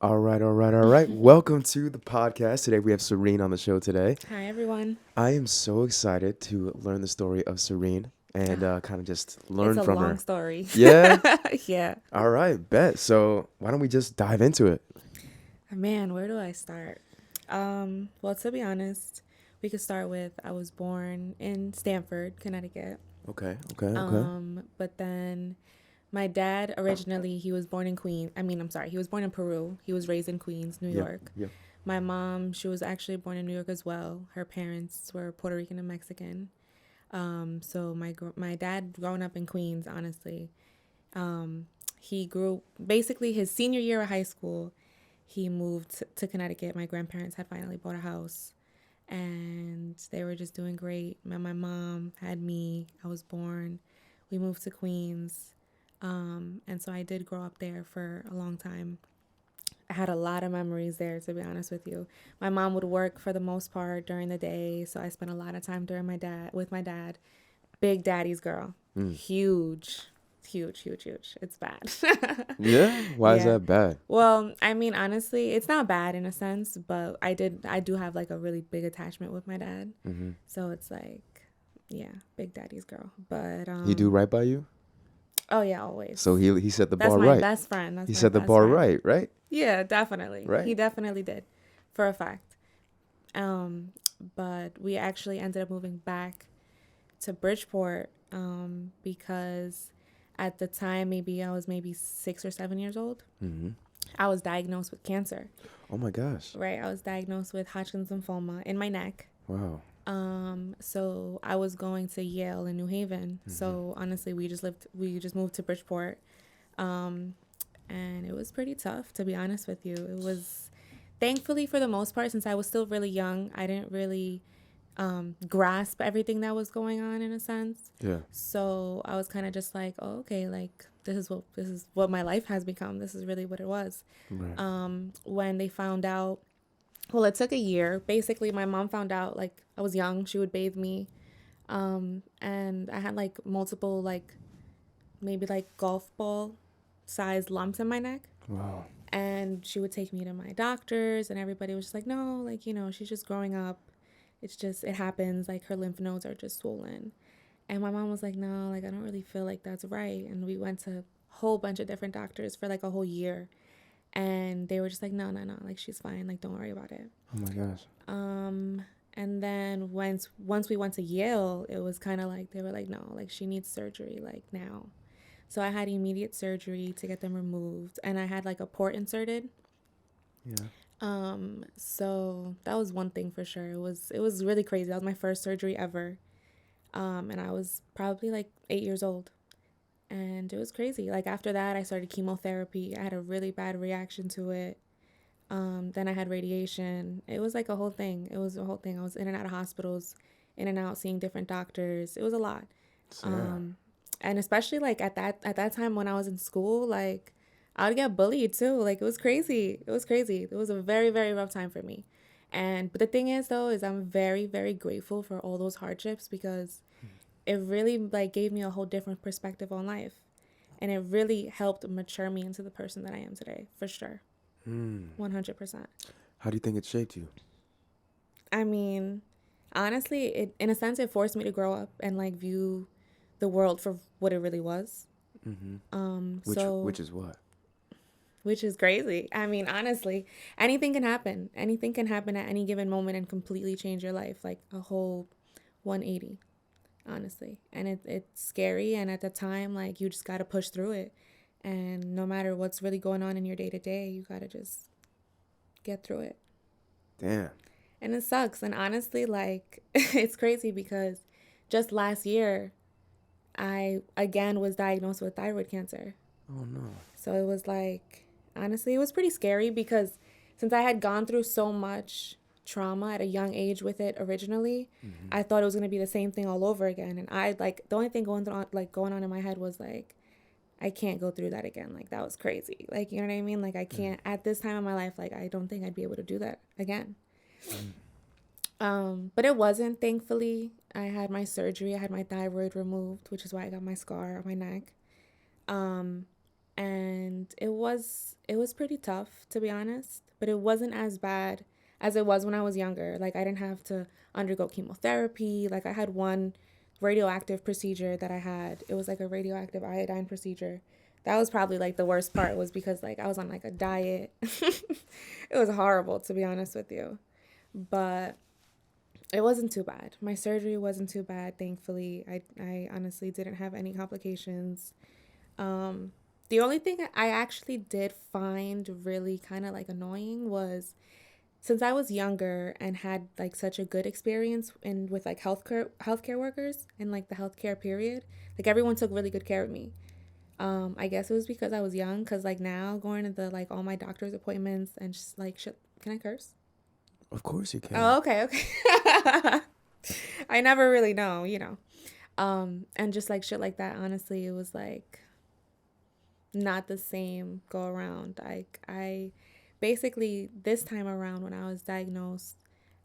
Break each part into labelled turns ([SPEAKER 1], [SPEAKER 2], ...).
[SPEAKER 1] All right, all right, all right. Welcome to the podcast. Today we have Serene on the show today.
[SPEAKER 2] Hi, everyone.
[SPEAKER 1] I am so excited to learn the story of Serene and kind of just
[SPEAKER 2] It's
[SPEAKER 1] learn
[SPEAKER 2] a
[SPEAKER 1] from
[SPEAKER 2] long
[SPEAKER 1] her.
[SPEAKER 2] story.
[SPEAKER 1] Yeah?
[SPEAKER 2] Yeah.
[SPEAKER 1] All right, bet. So why don't we just dive into it?
[SPEAKER 2] Man, where do I start? Well, to be honest, we could start with I was born in Stamford, Connecticut.
[SPEAKER 1] Okay, okay, okay.
[SPEAKER 2] But then my dad originally he was born in Queens. I'm sorry, he was born in Peru. He was raised in Queens, New
[SPEAKER 1] Yep,
[SPEAKER 2] York.
[SPEAKER 1] yep.
[SPEAKER 2] My mom, she was actually born in New York as well. Her parents were Puerto Rican and Mexican. So my dad growing up in Queens, honestly, he grew basically his senior year of high school. He moved to Connecticut. My grandparents had finally bought a house, and they were just doing great. My mom had me. I was born. We moved to Queens, and so I did grow up there for a long time. I had a lot of memories there, to be honest with you. My mom would work for the most part during the day, so I spent a lot of time during my dad with my dad. Big daddy's girl,
[SPEAKER 1] Mm.
[SPEAKER 2] huge, huge, huge, huge. It's bad.
[SPEAKER 1] Yeah? Why is
[SPEAKER 2] Yeah.
[SPEAKER 1] that bad?
[SPEAKER 2] Well, honestly, it's not bad in a sense, but I do have like a really big attachment with my dad.
[SPEAKER 1] Mm-hmm.
[SPEAKER 2] So it's like, yeah, big daddy's girl. But
[SPEAKER 1] He do right by you?
[SPEAKER 2] oh yeah,
[SPEAKER 1] So
[SPEAKER 2] always.
[SPEAKER 1] he set the
[SPEAKER 2] That's
[SPEAKER 1] bar
[SPEAKER 2] my
[SPEAKER 1] right.
[SPEAKER 2] best friend. That's
[SPEAKER 1] He
[SPEAKER 2] my
[SPEAKER 1] set the
[SPEAKER 2] best
[SPEAKER 1] bar
[SPEAKER 2] friend.
[SPEAKER 1] right, right?
[SPEAKER 2] Yeah, definitely.
[SPEAKER 1] Right.
[SPEAKER 2] He definitely did, for a fact. Um, but we actually ended up moving back to Bridgeport because at the time maybe I was maybe 6 or 7 years old.
[SPEAKER 1] Mm-hmm.
[SPEAKER 2] I was diagnosed with cancer.
[SPEAKER 1] Oh my gosh.
[SPEAKER 2] Right, I was diagnosed with Hodgkin's lymphoma in my neck.
[SPEAKER 1] Wow.
[SPEAKER 2] So I was going to Yale in New Haven.
[SPEAKER 1] Mm-hmm.
[SPEAKER 2] So honestly, we just moved to Bridgeport, and it was pretty tough, to be honest with you. It was, thankfully for the most part, since I was still really young, I didn't really grasp everything that was going on in a sense.
[SPEAKER 1] Yeah.
[SPEAKER 2] So I was kind of just like, oh, okay, like this is what my life has become. This is really what it was.
[SPEAKER 1] Right.
[SPEAKER 2] When they found out, well, it took a year. Basically, my mom found out like I was young. She would bathe me, and I had like multiple like maybe like golf ball sized lumps in my neck.
[SPEAKER 1] Wow.
[SPEAKER 2] And she would take me to my doctors, and everybody was just like, no, like, she's just growing up. It's just, it happens. Like, her lymph nodes are just swollen. And my mom was like, no, like, I don't really feel like that's right. And we went to a whole bunch of different doctors for like a whole year. And they were just like, no, no, no, like, she's fine. Like, don't worry about it.
[SPEAKER 1] Oh my gosh.
[SPEAKER 2] And then once we went to Yale, it was kind of like, they were like, no, like, she needs surgery, like, now. So I had immediate surgery to get them removed, and I had like a port inserted.
[SPEAKER 1] Yeah.
[SPEAKER 2] So that was one thing for sure. It was really crazy. That was my first surgery ever. And I was probably like 8 years old. And it was crazy. Like after that I started chemotherapy. I had a really bad reaction to it. Then I had radiation. It was like a whole thing. It was a whole thing. I was in and out of hospitals, in and out seeing different doctors. It was a lot.
[SPEAKER 1] So, yeah.
[SPEAKER 2] And especially like at that time when I was in school, like I would get bullied too. Like it was crazy. It was crazy. It was a very, very rough time for me. And but the thing is though is I'm very, very grateful for all those hardships because it really like gave me a whole different perspective on life. And it really helped mature me into the person that I am today, for sure.
[SPEAKER 1] Hmm.
[SPEAKER 2] 100%.
[SPEAKER 1] How do you think it shaped you?
[SPEAKER 2] I mean, honestly, it in a sense it forced me to grow up and like view the world for what it really was.
[SPEAKER 1] Mm-hmm.
[SPEAKER 2] So
[SPEAKER 1] Which is what?
[SPEAKER 2] which is crazy. I mean, honestly, anything can happen. Anything can happen at any given moment and completely change your life, like a whole 180, honestly. And it's scary. And at the time, like, you just got to push through it. And no matter what's really going on in your day to day, you got to just get through it.
[SPEAKER 1] Damn.
[SPEAKER 2] And it sucks. And honestly, like, it's crazy because just last year, I again was diagnosed with thyroid cancer.
[SPEAKER 1] Oh no.
[SPEAKER 2] So it was like, honestly, it was pretty scary because since I had gone through so much trauma at a young age with it originally,
[SPEAKER 1] Mm-hmm.
[SPEAKER 2] I thought it was going to be the same thing all over again. And I like, the only thing going on in my head was like, I can't go through that again. Like, that was crazy. Like, you know what I mean? Like, I can't, at this time in my life, like, I don't think I'd be able to do that again. But it wasn't, thankfully. I had my surgery. I had my thyroid removed, which is why I got my scar on my neck. and it was pretty tough, to be honest, but it wasn't as bad as it was when I was younger. Like, I didn't have to undergo chemotherapy. Like, I had one radioactive procedure that I had. It was like a radioactive iodine procedure. That was probably like the worst part, was because like I was on like a diet. It was horrible, to be honest with you. But it wasn't too bad. My surgery wasn't too bad, thankfully. I honestly didn't have any complications. Um, the only thing I actually did find really kind of like annoying was, since I was younger and had like such a good experience in with like healthcare workers and like the healthcare period, like everyone took really good care of me. I guess it was because I was young, because like now going to the like all my doctor's appointments and just like shit. Can I curse?
[SPEAKER 1] Of course you
[SPEAKER 2] Oh,
[SPEAKER 1] can.
[SPEAKER 2] okay, okay. I never really know. And just like shit like that, honestly, it was like not the same go around. Like, I basically, this time around when I was diagnosed,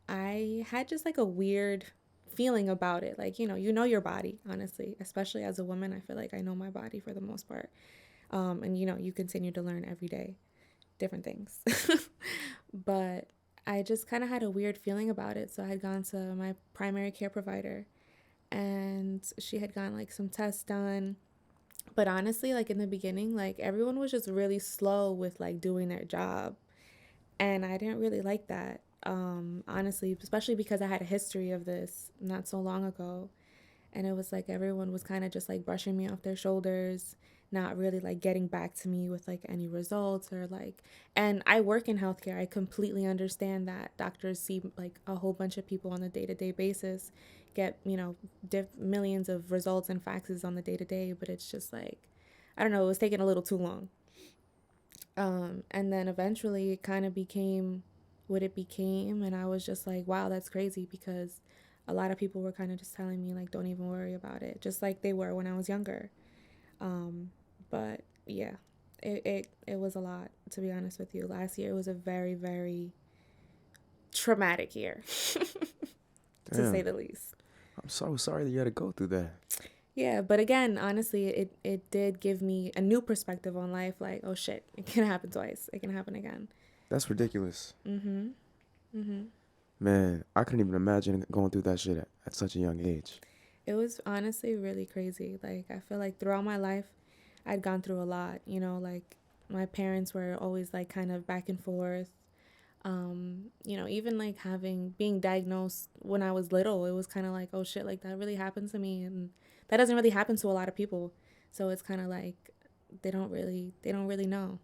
[SPEAKER 2] I had just like a weird feeling about it. Like, you know your body, honestly, especially as a woman. I feel like I know my body for the most part. And you continue to learn every day different things. But I just kind of had a weird feeling about it. So I had gone to my primary care provider, and she had gotten like some tests done. But honestly, like in the beginning, like everyone was just really slow with like doing their job. And I didn't really like that. Honestly, especially because I had a history of this not so long ago. And it was like everyone was kind of just like brushing me off their shoulders, not really like getting back to me with like any results or like. And I work in healthcare. I completely understand that doctors see like a whole bunch of people on a day-to-day basis, get millions of results and faxes on the day-to-day, but it's just like, I don't know, it was taking a little too long. And then eventually it kind of became what it became, and I was just like, wow, that's crazy, because a lot of people were kind of just telling me like, don't even worry about it, just like they were when I was younger. But yeah, it was a lot, to be honest with you. Last year was a very, very traumatic year, to say
[SPEAKER 1] Damn.
[SPEAKER 2] the least.
[SPEAKER 1] I'm so sorry that you had to go through that.
[SPEAKER 2] Yeah, but again, honestly, it did give me a new perspective on life. Like, oh shit, it can happen twice. It can happen again.
[SPEAKER 1] That's ridiculous.
[SPEAKER 2] Mhm. Mhm.
[SPEAKER 1] Man, I couldn't even imagine going through that shit at such a young age.
[SPEAKER 2] It was honestly really crazy. Like, I feel like throughout my life, I'd gone through a lot. Like my parents were always like kind of back and forth. Even like being diagnosed when I was little, it was kind of like, oh shit, like that really happened to me, and that doesn't really happen to a lot of people. So it's kind of like they don't really know.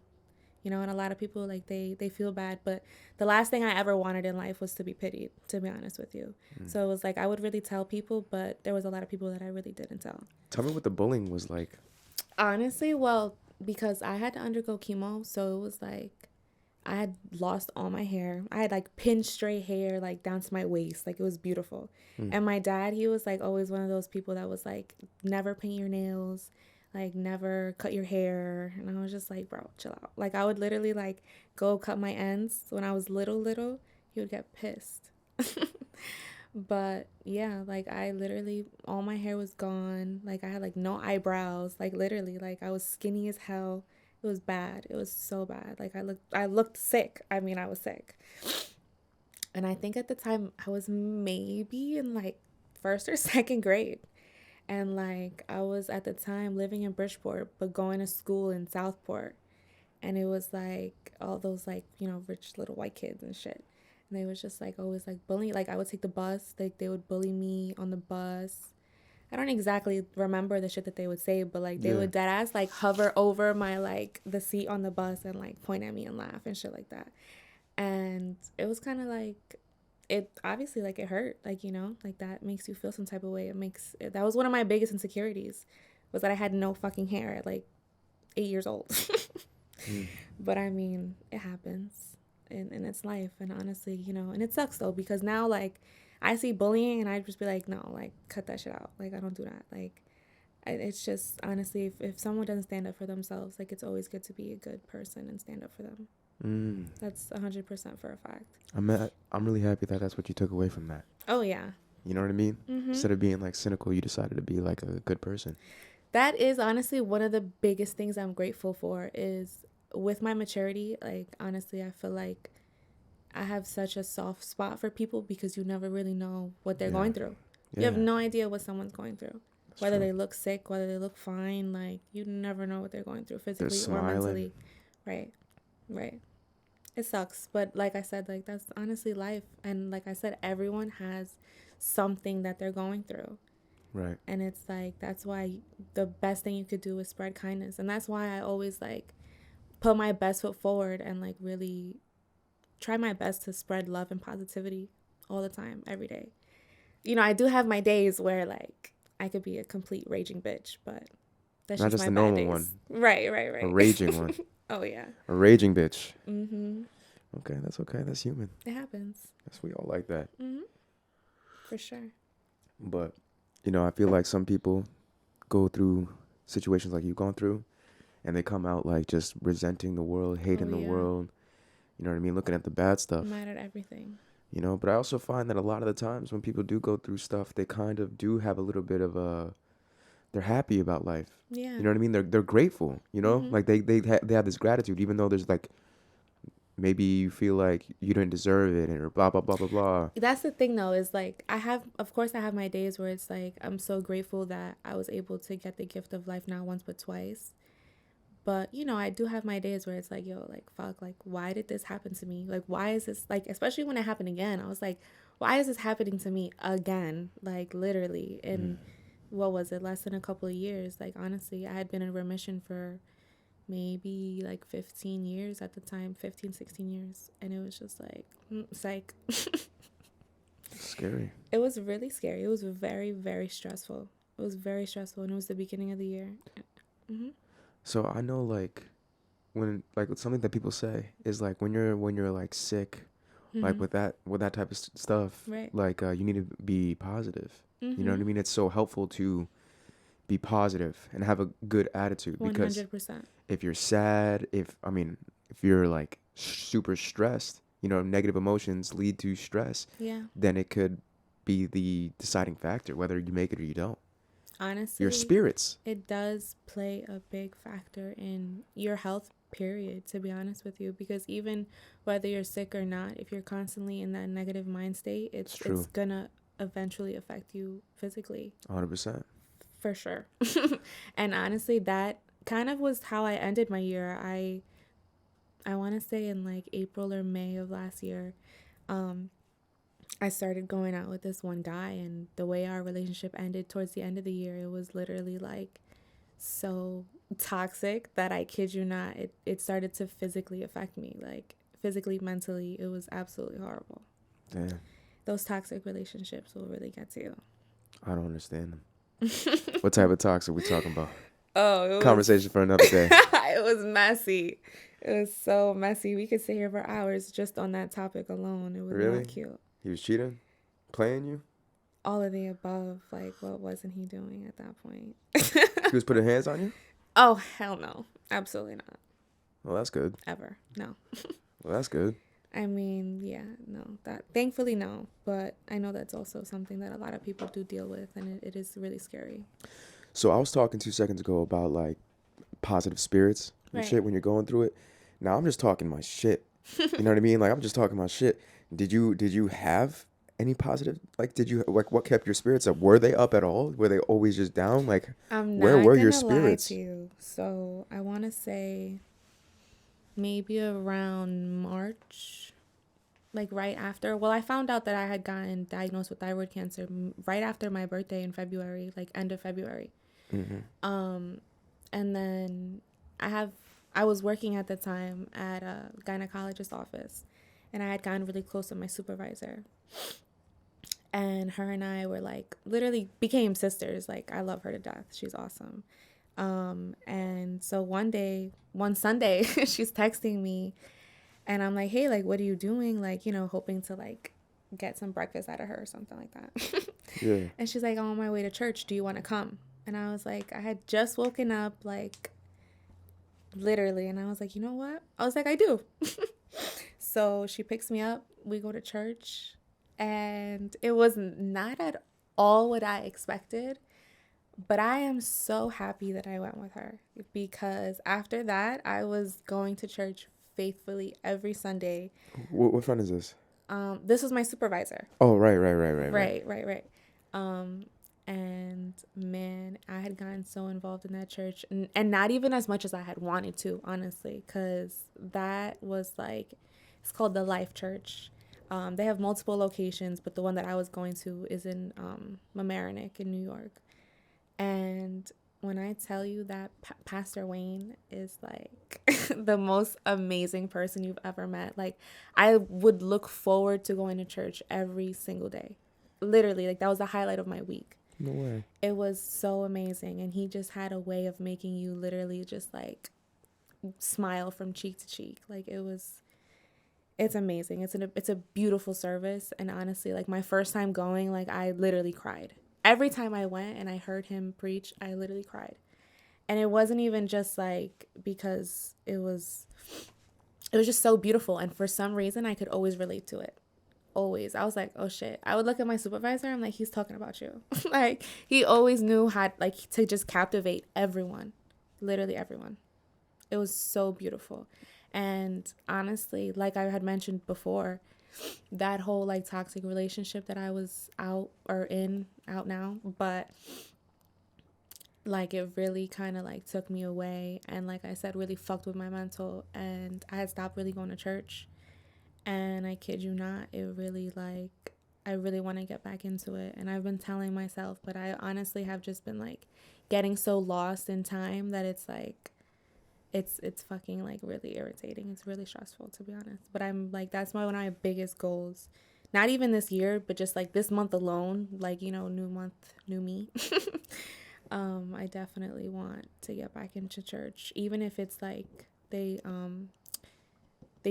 [SPEAKER 2] And a lot of people, like, they feel bad, but the last thing I ever wanted in life was to be pitied, to be honest with you.
[SPEAKER 1] Mm.
[SPEAKER 2] So it was like I would really tell people, but there was a lot of people that I really didn't tell.
[SPEAKER 1] Tell me what the bullying was like.
[SPEAKER 2] Honestly, well, because I had to undergo chemo, so it was like I had lost all my hair. I had like pin straight hair, like down to my waist. Like, it was beautiful.
[SPEAKER 1] Mm.
[SPEAKER 2] And my dad, he was like always one of those people that was like, never paint your nails, like never cut your hair. And I was just like, bro, chill out. Like, I would literally like go cut my ends when I was little. He would get pissed. But yeah, like I literally, all my hair was gone. Like, I had like no eyebrows. Like, literally, like I was skinny as hell. It was bad. It was so bad. Like, I looked sick. I mean, I was sick. And I think at the time I was maybe in like first or second grade. And like I was at the time living in Bridgeport, but going to school in Southport. And it was like all those like, rich little white kids and shit. And they was just like always like bullying. Like, I would take the bus, like they would bully me on the bus. I don't exactly remember the shit that they would say, but like they
[SPEAKER 1] Yeah.
[SPEAKER 2] would dead ass like hover over my like the seat on the bus and like point at me and laugh and shit like that. And it was kind of like, it obviously, like, it hurt, like, like that makes you feel some type of way. That was one of my biggest insecurities, was that I had no fucking hair at like 8 years old.
[SPEAKER 1] Mm.
[SPEAKER 2] But I mean, it happens, and it's life. And honestly, and it sucks though, because now like I see bullying and I just be like, no, like cut that shit out. Like, I don't do that. Like, it's just honestly, if someone doesn't stand up for themselves, like, it's always good to be a good person and stand up for them.
[SPEAKER 1] Mm.
[SPEAKER 2] That's 100% for a fact.
[SPEAKER 1] I'm really happy that that's what you took away from that.
[SPEAKER 2] Oh yeah.
[SPEAKER 1] You know what I mean?
[SPEAKER 2] Mm-hmm.
[SPEAKER 1] Instead of being like cynical, you decided to be like a good person.
[SPEAKER 2] That is honestly one of the biggest things I'm grateful for is with my maturity. Like, honestly, I feel like I have such a soft spot for people because you never really know what they're
[SPEAKER 1] Yeah.
[SPEAKER 2] going through. You have
[SPEAKER 1] Yeah.
[SPEAKER 2] no idea what someone's going through.
[SPEAKER 1] That's
[SPEAKER 2] Whether
[SPEAKER 1] true.
[SPEAKER 2] they look sick, whether they look fine, like you never know what they're going through
[SPEAKER 1] They're
[SPEAKER 2] physically or
[SPEAKER 1] smiling.
[SPEAKER 2] mentally. Right. Right. It sucks, but like I said, like that's honestly life. And like I said, everyone has something that they're going through.
[SPEAKER 1] Right.
[SPEAKER 2] And it's like that's why the best thing you could do is spread kindness. And that's why I always like put my best foot forward and like really try my best to spread love and positivity all the time, every day. You know, I do have my days where like I could be a complete raging bitch, but that's
[SPEAKER 1] Not
[SPEAKER 2] just
[SPEAKER 1] just
[SPEAKER 2] my
[SPEAKER 1] a
[SPEAKER 2] bad
[SPEAKER 1] normal
[SPEAKER 2] days.
[SPEAKER 1] one,
[SPEAKER 2] Right, right,
[SPEAKER 1] a
[SPEAKER 2] right.
[SPEAKER 1] raging one,
[SPEAKER 2] Oh yeah.
[SPEAKER 1] a raging bitch.
[SPEAKER 2] Mhm.
[SPEAKER 1] Okay, that's okay. That's human.
[SPEAKER 2] It happens.
[SPEAKER 1] That's we all like that.
[SPEAKER 2] Mhm. For sure.
[SPEAKER 1] But I feel like some people go through situations like you've gone through, and they come out like just resenting the world,
[SPEAKER 2] Oh
[SPEAKER 1] hating the
[SPEAKER 2] yeah.
[SPEAKER 1] world. You know what I mean? Looking at the bad stuff.
[SPEAKER 2] Mad at everything.
[SPEAKER 1] But I also find that a lot of the times when people do go through stuff, they kind of do have a little bit of they're happy about life.
[SPEAKER 2] Yeah.
[SPEAKER 1] You know what I mean? They're grateful.
[SPEAKER 2] Mhm.
[SPEAKER 1] Like they have this gratitude, even though there's like maybe you feel like you didn't deserve it or blah blah blah blah blah.
[SPEAKER 2] That's the thing though, is like of course I have my days where it's like I'm so grateful that I was able to get the gift of life not once but twice. But you know, I do have my days where it's like, yo, like fuck, like why did this happen to me? Like why is this like, especially when it happened again, I was like, why is this happening to me again? Like literally in what was it, less than a couple of years. Like honestly, I had been in remission for maybe like 15 years at the time, 15, 16 years. And it was just like, psych.
[SPEAKER 1] Scary.
[SPEAKER 2] It was really scary. It was very, very stressful. It was very stressful. And it was the beginning of the year. Hmm.
[SPEAKER 1] So I know like when like something that people say is like when you're like sick, like
[SPEAKER 2] Hmm.
[SPEAKER 1] with that type of stuff,
[SPEAKER 2] Right.
[SPEAKER 1] like you need to be positive. You know what
[SPEAKER 2] Hmm.
[SPEAKER 1] I mean? It's so helpful to be positive and have a good attitude because
[SPEAKER 2] 100%.
[SPEAKER 1] if you're sad, if you're like super stressed, negative emotions lead to stress,
[SPEAKER 2] Yeah.
[SPEAKER 1] then it could be the deciding factor whether you make it or you don't. Your
[SPEAKER 2] Honestly,
[SPEAKER 1] spirits.
[SPEAKER 2] it does play a big factor in your health, period, to be honest with you. Because even whether you're sick or not, if you're constantly in that negative mind state,
[SPEAKER 1] It's
[SPEAKER 2] it's
[SPEAKER 1] true.
[SPEAKER 2] gonna eventually affect you physically,
[SPEAKER 1] 100%.
[SPEAKER 2] for sure. And honestly, that kind of was how I ended my year. I want to say in like April or May of last year, um, I started going out with this one guy, and the way our relationship ended towards the end of the year, it was literally like so toxic that I kid you not, it started to physically affect me, like physically, mentally. It was absolutely horrible.
[SPEAKER 1] Damn.
[SPEAKER 2] Those toxic relationships will really get to you.
[SPEAKER 1] I don't understand them. What type of toxic we talking about?
[SPEAKER 2] Oh, it was
[SPEAKER 1] Conversation for another day.
[SPEAKER 2] it was messy. It was so messy. We could sit here for hours just on that topic alone. It was not
[SPEAKER 1] Really?
[SPEAKER 2] cute.
[SPEAKER 1] He was cheating? Playing you?
[SPEAKER 2] All of the above. Like, what wasn't he doing at that point?
[SPEAKER 1] He was putting hands on you?
[SPEAKER 2] Oh, hell no. Absolutely not.
[SPEAKER 1] Well, that's good.
[SPEAKER 2] Ever. No.
[SPEAKER 1] Well, that's good.
[SPEAKER 2] I mean, yeah, no. That thankfully no. But I know that's also something that a lot of people do deal with, and it is really scary.
[SPEAKER 1] So I was talking 2 seconds ago about like positive spirits and
[SPEAKER 2] Right.
[SPEAKER 1] shit when you're going through it. Now I'm just talking my shit. You know what I mean? Like I'm just talking my shit. Did you have any positive? Like did you like what kept your spirits up? Were they up at all? Were they always just down? Like
[SPEAKER 2] I'm
[SPEAKER 1] where
[SPEAKER 2] not
[SPEAKER 1] were your
[SPEAKER 2] gonna lie to
[SPEAKER 1] spirits?
[SPEAKER 2] you. So I want to say maybe around March, like right after. Well, I found out that I had gotten diagnosed with thyroid cancer right after my birthday in February, like end of February.
[SPEAKER 1] Mm-hmm.
[SPEAKER 2] And then I was working at the time at a gynecologist office, and I had gotten really close with my supervisor. And her and I were like literally became sisters. Like I love her to death. She's awesome. And so one Sunday, she's texting me, and I'm like, hey, like, what are you doing? Like, hoping to like get some breakfast out of her or something like that.
[SPEAKER 1] Yeah.
[SPEAKER 2] And she's like, I'm on my way to church. Do you want to come? And I was like, I had just woken up, like, literally. And I was like, you know what? I was like, I do. So she picks me up. We go to church. And it was not at all what I expected. But I am so happy that I went with her because after that, I was going to church faithfully every Sunday.
[SPEAKER 1] What friend is this?
[SPEAKER 2] This was my supervisor.
[SPEAKER 1] Oh, right.
[SPEAKER 2] Right. Um, and man, I had gotten so involved in that church, and not even as much as I had wanted to, honestly, because that was like, it's called the Life Church. They have multiple locations, but the one that I was going to is in Mamaroneck in New York. And when I tell you that Pastor Wayne is like the most amazing person you've ever met, like I would look forward to going to church every single day. Literally, like that was the highlight of my week.
[SPEAKER 1] No way.
[SPEAKER 2] It was so amazing. And he just had a way of making you literally just like smile from cheek to cheek. Like it's amazing. It's a beautiful service. And honestly, like my first time going, like I literally cried. Every time I went and I heard him preach, I literally cried. And it wasn't even just like because it was just so beautiful, and for some reason I could always relate to it. Always. I was like, "Oh shit." I would look at my supervisor, I'm like, "He's talking about you." Like he always knew how like to just captivate everyone. Literally everyone. It was so beautiful. And honestly, like I had mentioned before, that whole like toxic relationship that I was out now, but like it really kind of like took me away, and like I said, really fucked with my mental, and I had stopped really going to church. And I kid you not, it really like I really want to get back into it, and I've been telling myself, but I honestly have just been like getting so lost in time that it's like it's fucking like really irritating. It's really stressful, to be honest. But I'm like, that's one of my biggest goals. Not even this year, but just like this month alone, like, new month, new me. I definitely want to get back into church, even if it's like they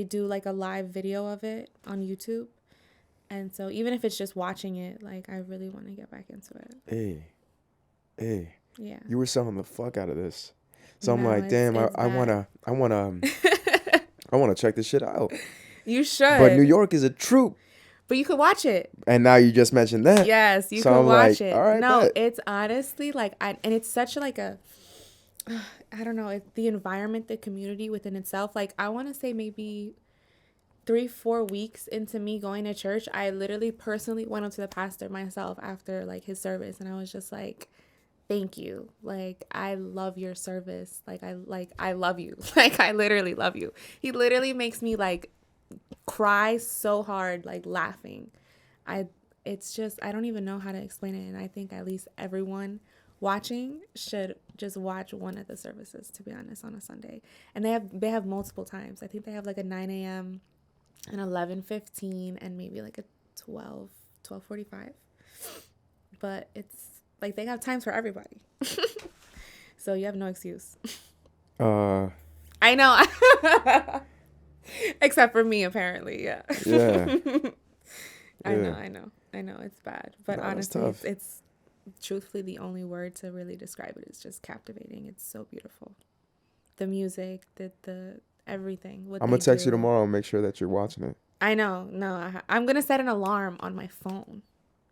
[SPEAKER 2] do like a live video of it on YouTube. And so even if it's just watching it, like I really want to get back into it.
[SPEAKER 1] Hey,
[SPEAKER 2] Yeah.
[SPEAKER 1] you were selling the fuck out of this. So I'm
[SPEAKER 2] No,
[SPEAKER 1] like, damn,
[SPEAKER 2] it's
[SPEAKER 1] I
[SPEAKER 2] bad.
[SPEAKER 1] wanna check this shit out.
[SPEAKER 2] You
[SPEAKER 1] But New
[SPEAKER 2] should.
[SPEAKER 1] York is a troop,
[SPEAKER 2] But you could watch it.
[SPEAKER 1] and now you just mentioned that.
[SPEAKER 2] Yes, you
[SPEAKER 1] So
[SPEAKER 2] could
[SPEAKER 1] I'm
[SPEAKER 2] watch
[SPEAKER 1] like, all
[SPEAKER 2] it.
[SPEAKER 1] right,
[SPEAKER 2] No,
[SPEAKER 1] bet.
[SPEAKER 2] it's honestly like and it's such like a I don't know, it's the environment, the community within itself. Like I want to say maybe 3-4 weeks into me going to church, I literally personally went up to the pastor myself after like his service, and I was just like, thank you. Like I love your service. I love you. Like I literally love you. He literally makes me like cry so hard, like laughing. I it's just I don't even know how to explain it, and I think at least everyone watching should just watch one of the services, to be honest, on a Sunday. And they have multiple times. I think they have like a 9 a.m., an 11:15, and maybe like a 12:45. But it's like they have times for everybody. So you have no excuse.
[SPEAKER 1] Uh,
[SPEAKER 2] I know. Except for me, apparently. Yeah.
[SPEAKER 1] yeah,
[SPEAKER 2] I know,
[SPEAKER 1] yeah.
[SPEAKER 2] I know, I know. It's bad, but
[SPEAKER 1] No, that's
[SPEAKER 2] honestly, it's
[SPEAKER 1] tough.
[SPEAKER 2] it's truthfully the only word to really describe it is just captivating. It's so beautiful. The music, the everything, what
[SPEAKER 1] I'm
[SPEAKER 2] they
[SPEAKER 1] gonna text you
[SPEAKER 2] do.
[SPEAKER 1] tomorrow and make sure that you're watching it.
[SPEAKER 2] I know. No, I'm gonna set an alarm on my phone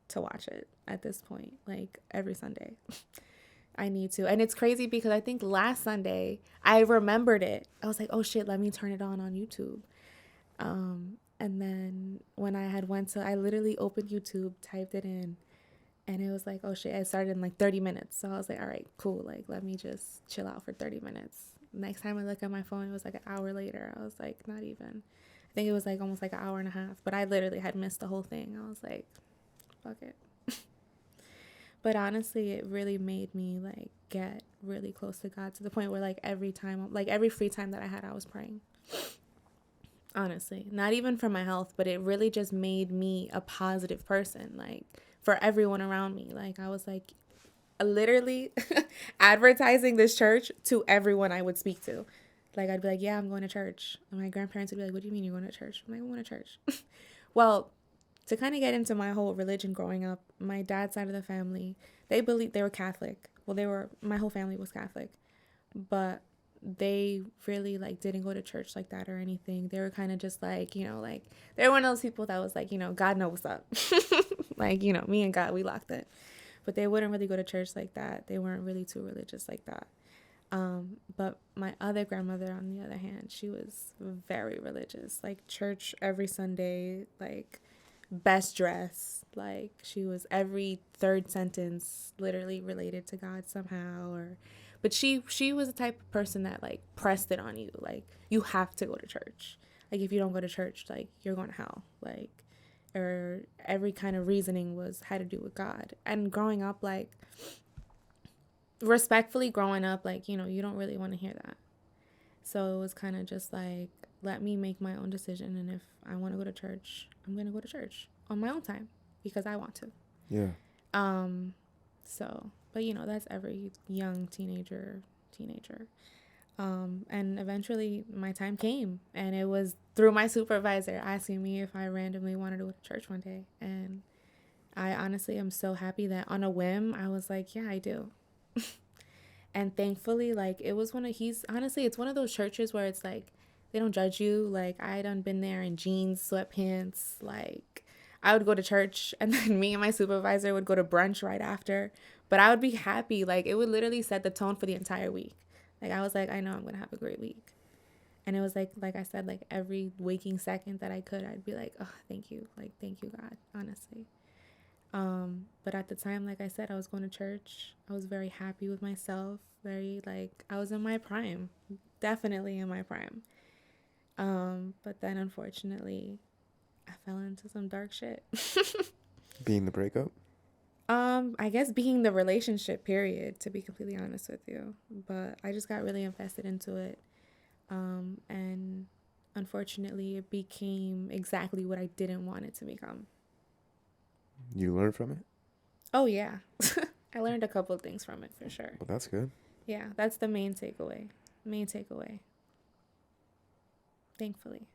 [SPEAKER 2] to watch it at this point, like every Sunday. I need to. And it's crazy because I think last Sunday I remembered it. I was like, oh shit, let me turn it on YouTube. And then when I literally opened YouTube, typed it in, and it was like, oh shit, it started in like 30 minutes. So I was like, all right, cool. Like, let me just chill out for 30 minutes. Next time I look at my phone, it was like an hour later. I was like, not even. I think it was like almost like an hour and a half. But I literally had missed the whole thing. I was like, fuck it. But honestly, it really made me like get really close to God, to the point where like every free time that I had, I was praying. Honestly, not even for my health, but it really just made me a positive person, like for everyone around me. Like I was like literally advertising this church to everyone I would speak to. Like I'd be like, yeah, I'm going to church. And my grandparents would be like, what do you mean you're going to church? I'm like, I'm going to church. Well, to kind of get into my whole religion growing up, my dad's side of the family, they were Catholic. Well, my whole family was Catholic, but they really like didn't go to church like that or anything. They were kind of just like, like they were one of those people that was like, God knows what's up. Like, me and God, we locked it. but they wouldn't really go to church like that. They weren't really too religious like that. But my other grandmother, on the other hand, she was very religious, like church every Sunday, like best dress. Like she was every third sentence literally related to God somehow, or but she was the type of person that like pressed it on you, like you have to go to church. Like if you don't go to church, like you're going to hell. Like or every kind of reasoning was had to do with God. And growing up, like respectfully growing up, like, you know, you don't really want to hear that. So it was kind of just like, let me make my own decision. And if I want to go to church, I'm going to go to church on my own time because I want to.
[SPEAKER 1] Yeah.
[SPEAKER 2] So, but you know, that's every young teenager. And eventually my time came, and it was through my supervisor asking me if I randomly wanted to go to church one day. And I honestly am so happy that on a whim, I was like, yeah, I do. And thankfully, like, it was it's one of those churches where it's like, they don't judge you. Like, I done been there in jeans, sweatpants. Like, I would go to church, and then me and my supervisor would go to brunch right after. But I would be happy. Like, it would literally set the tone for the entire week. Like, I was like, I know I'm going to have a great week. And it was like I said, like, every waking second that I could, I'd be like, oh, thank you. Like, thank you, God, honestly. But at the time, like I said, I was going to church. I was very happy with myself. I was in my prime. Definitely in my prime. But then unfortunately, I fell into some dark shit.
[SPEAKER 1] Being the breakup?
[SPEAKER 2] I guess being the relationship period, to be completely honest with you. But I just got really invested into it. And unfortunately, it became exactly what I didn't want it to become.
[SPEAKER 1] You learned from it?
[SPEAKER 2] Oh, yeah. I learned a couple of things from it for sure.
[SPEAKER 1] Well, that's good.
[SPEAKER 2] Yeah, that's the main takeaway. Thankfully.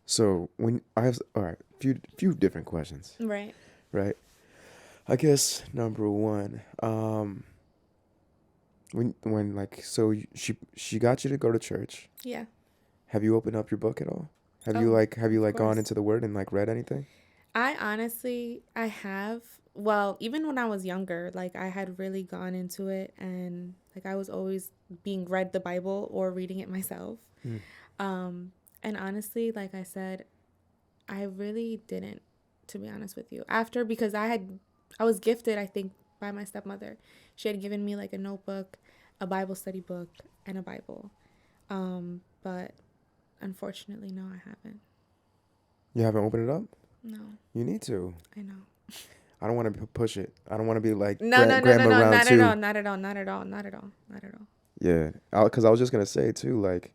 [SPEAKER 1] So when I have, all right, few different questions.
[SPEAKER 2] Right.
[SPEAKER 1] Right. I guess number one, when like so she got you to go to church.
[SPEAKER 2] Yeah.
[SPEAKER 1] Have you opened up your book at all? Have
[SPEAKER 2] Oh,
[SPEAKER 1] you
[SPEAKER 2] of
[SPEAKER 1] gone
[SPEAKER 2] course.
[SPEAKER 1] into the Word and like read anything?
[SPEAKER 2] I have. Well, even when I was younger, like I had really gone into it, and like I was always being read the Bible or reading it myself.
[SPEAKER 1] Mm.
[SPEAKER 2] And honestly, like I said, I really didn't, to be honest with you. Because I was gifted, I think, by my stepmother. She had given me like a notebook, a Bible study book, and a Bible. But unfortunately, no, I haven't.
[SPEAKER 1] You haven't opened it up?
[SPEAKER 2] No,
[SPEAKER 1] You need to.
[SPEAKER 2] I know.
[SPEAKER 1] I don't want to push it. I don't want to be like
[SPEAKER 2] No, no, no, no,
[SPEAKER 1] grandma
[SPEAKER 2] no,
[SPEAKER 1] round
[SPEAKER 2] not
[SPEAKER 1] two.
[SPEAKER 2] at all, not at all, not at all, not at all, not at all.
[SPEAKER 1] Yeah, because I was just gonna say too, like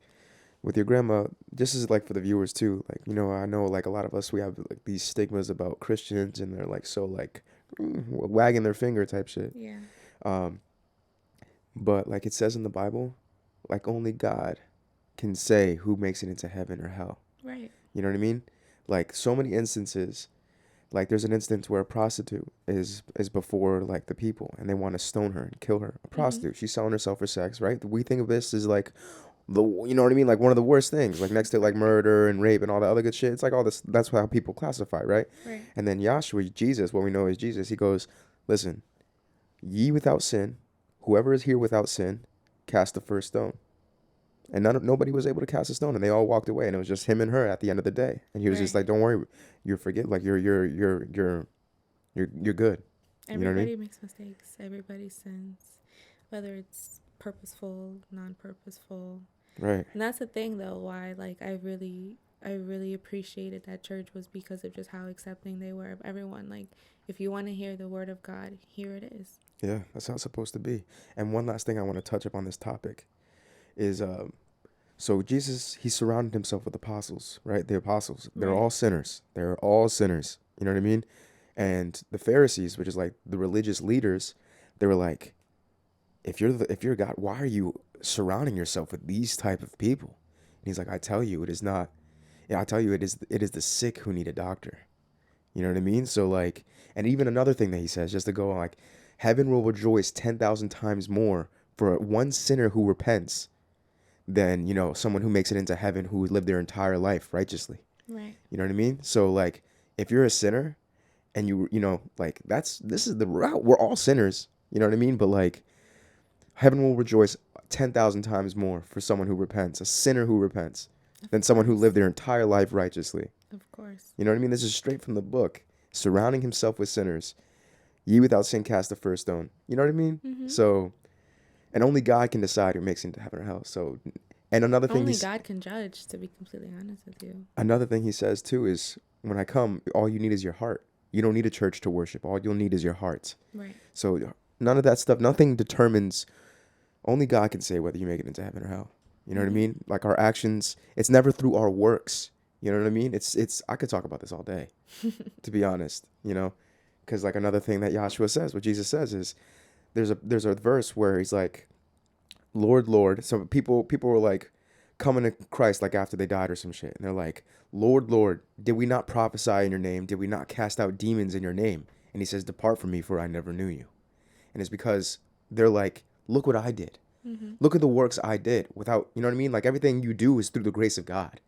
[SPEAKER 1] with your grandma, this is like for the viewers too. Like I know like a lot of us we have like these stigmas about Christians, and they're like so like wagging their finger type shit.
[SPEAKER 2] Yeah.
[SPEAKER 1] Um, but like it says in the Bible, like only God can say who makes it into heaven or hell.
[SPEAKER 2] Right.
[SPEAKER 1] You know what I mean? Like so many instances. Like there's an instance where a prostitute is before like the people, and they want to stone her and kill her. A prostitute, she's selling herself for sex, right? We think of this as like you know what I mean? Like one of the worst things, like next to like murder and rape and all that other good shit. It's like all this. That's how people classify, right?
[SPEAKER 2] Right.
[SPEAKER 1] And then Yahshua, Jesus, what we know is Jesus. He goes, listen, ye without sin, whoever is here without sin, cast the first stone. And nobody was able to cast a stone, and they all walked away, and it was just him and her at the end of the day. And he was just
[SPEAKER 2] Right.
[SPEAKER 1] like, "Don't worry, you're forget, like you're good." You know what I
[SPEAKER 2] Everybody
[SPEAKER 1] mean?
[SPEAKER 2] makes mistakes. Everybody sins, whether it's purposeful, non-purposeful.
[SPEAKER 1] Right.
[SPEAKER 2] And that's the thing, though. Why, like, I really appreciated that church was because of just how accepting they were of everyone. Like, if you want to hear the word of God, here it is.
[SPEAKER 1] Yeah, that's how it's supposed to be. And one last thing I want to touch up on this topic is so Jesus, he surrounded himself with apostles, right? The apostles, they're
[SPEAKER 2] Right.
[SPEAKER 1] all sinners. They're all sinners. You know what I mean? And the Pharisees, which is like the religious leaders, they were like, if you're God, why are you surrounding yourself with these type of people? And he's like, I tell you, it is not. Yeah, I tell you, it is the sick who need a doctor. You know what I mean? So like, and even another thing that he says, just to go on, like, heaven will rejoice 10,000 times more for one sinner who repents than someone who makes it into heaven who lived their entire life righteously.
[SPEAKER 2] Right.
[SPEAKER 1] You know what I mean? So like, if you're a sinner and you know, like this is the route. We're all sinners. You know what I mean? But like heaven will rejoice 10,000 times more for someone who repents, a sinner who repents, than
[SPEAKER 2] Of
[SPEAKER 1] someone who lived
[SPEAKER 2] course.
[SPEAKER 1] their entire life righteously.
[SPEAKER 2] Of course.
[SPEAKER 1] You know what I mean? This is straight from the book. Surrounding himself with sinners. Ye without sin cast the first stone. You know what I mean?
[SPEAKER 2] Mm-hmm.
[SPEAKER 1] So, and only God can decide who makes it into heaven or hell. So, and another thing
[SPEAKER 2] Only God can judge, to be completely honest with you.
[SPEAKER 1] another thing he says too is, when I come, all you need is your heart. You don't need a church to worship. All you'll need is your heart.
[SPEAKER 2] Right.
[SPEAKER 1] So none of that stuff, nothing determines, only God can say whether you make it into heaven or hell. You know what I
[SPEAKER 2] Mm-hmm.
[SPEAKER 1] mean? Like our actions, it's never through our works. You know what I mean? I could talk about this all day, to be honest, you know? Because like another thing that Yahshua says, what Jesus says is, there's a verse where he's like, Lord, Lord. So people were like coming to Christ like after they died or some shit. And they're like, Lord, Lord, did we not prophesy in your name? Did we not cast out demons in your name? And he says, depart from me, for I never knew you. And it's because they're like, look what I did.
[SPEAKER 2] Mm-hmm.
[SPEAKER 1] Look at the works I did without, you know what I mean? Like everything you do is through the grace of God.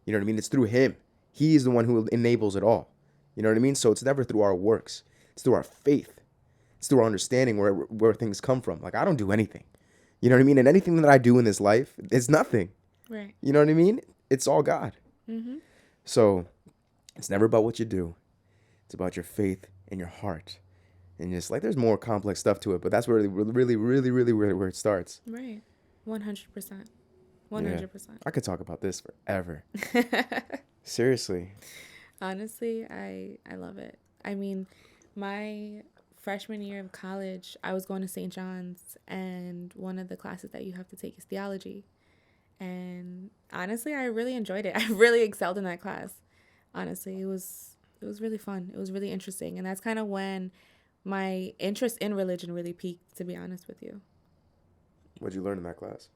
[SPEAKER 1] You know what I mean? It's through him. He is the one who enables it all. You know what I mean? So it's never through our works. It's through our faith. It's through our understanding where things come from. Like I don't do anything. You know what I mean? And anything that I do in this life is nothing.
[SPEAKER 2] Right.
[SPEAKER 1] You know what I mean? It's all God.
[SPEAKER 2] Mm-hmm.
[SPEAKER 1] So it's never about what you do. It's about your faith and your heart. And just like there's more complex stuff to it, but that's really where it starts.
[SPEAKER 2] Right. 100%.
[SPEAKER 1] Yeah.
[SPEAKER 2] 100%.
[SPEAKER 1] I could talk about this forever. Seriously.
[SPEAKER 2] Honestly, I love it. I mean, my freshman year of college, I was going to St. John's, and one of the classes that you have to take is theology. And honestly, I really enjoyed it. I really excelled in that class. Honestly, it was really fun. It was really interesting, and that's kind of when my interest in religion really peaked, to be honest with you.
[SPEAKER 1] What'd you learn in that class?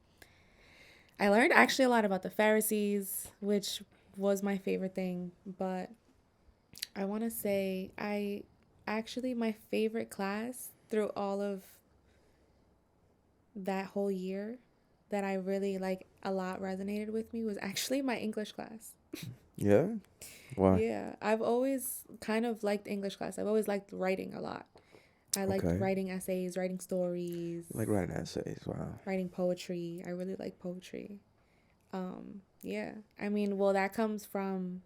[SPEAKER 2] I learned actually a lot about the Pharisees, which was my favorite thing, but I want to say I actually my favorite class through all of that whole year that I really like a lot resonated with me was actually my English class.
[SPEAKER 1] Yeah? Why?
[SPEAKER 2] Yeah, I've always kind of liked English class. I've always liked writing a lot. I liked
[SPEAKER 1] Okay.
[SPEAKER 2] writing essays, writing stories,
[SPEAKER 1] You like writing essays. Wow.
[SPEAKER 2] writing poetry. I really like poetry. Yeah. I mean, well, that comes from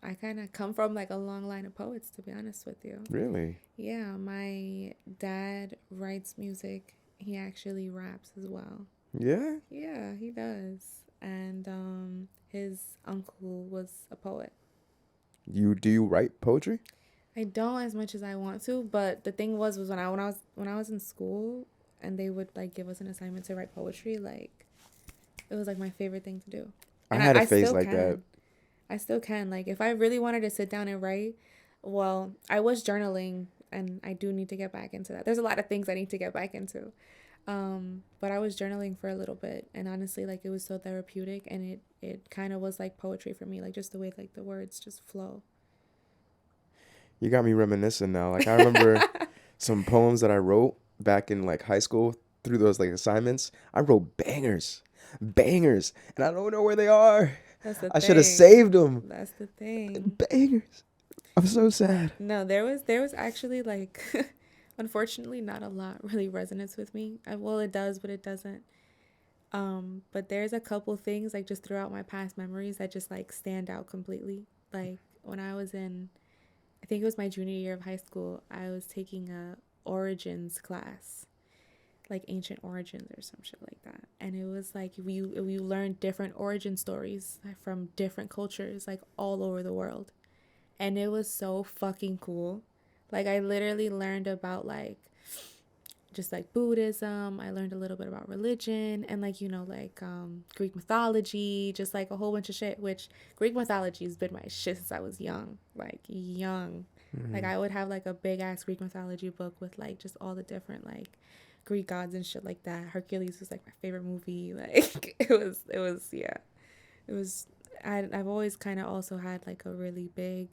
[SPEAKER 2] I kind of come from like a long line of poets, to be honest with you.
[SPEAKER 1] Really?
[SPEAKER 2] Yeah, my dad writes music. He actually raps as well.
[SPEAKER 1] Yeah?
[SPEAKER 2] Yeah, he does. And his uncle was a poet.
[SPEAKER 1] Do you write poetry?
[SPEAKER 2] I don't as much as I want to, but the thing was when I was in school and they would like give us an assignment to write poetry, like it was like my favorite thing to do.
[SPEAKER 1] I
[SPEAKER 2] And
[SPEAKER 1] had a
[SPEAKER 2] I
[SPEAKER 1] phase
[SPEAKER 2] still
[SPEAKER 1] like that.
[SPEAKER 2] can. I still can. Like if I really wanted to sit down and write, well, I was journaling and I do need to get back into that. There's a lot of things I need to get back into. But I was journaling for a little bit and honestly like it was so therapeutic and it kind of was like poetry for me, like just the way like the words just flow.
[SPEAKER 1] You got me reminiscing now. Like I remember some poems that I wrote back in like high school through those like assignments. I wrote bangers, bangers, and I don't know where they are.
[SPEAKER 2] That's the
[SPEAKER 1] I should have
[SPEAKER 2] thing.
[SPEAKER 1] saved them.
[SPEAKER 2] That's the thing.
[SPEAKER 1] Bangers. I'm so sad.
[SPEAKER 2] No, there was actually like unfortunately not a lot really resonates with me. Well, it does, but it doesn't. But there's a couple things like just throughout my past memories that just like stand out completely. Like when I was in I think it was my junior year of high school, I was taking a origins class, like ancient origins or some shit like that. And it was like we learned different origin stories from different cultures like all over the world. And it was so fucking cool. Like I literally learned about like just like Buddhism. I learned a little bit about religion and like like Greek mythology, just like a whole bunch of shit. Which Greek mythology has been my shit since I was young, like young. Like I would have like a big ass Greek mythology book with like just all the different like Greek gods and shit like that. Hercules was like my favorite movie. Like it was yeah, it was. I've always kind of also had like a really big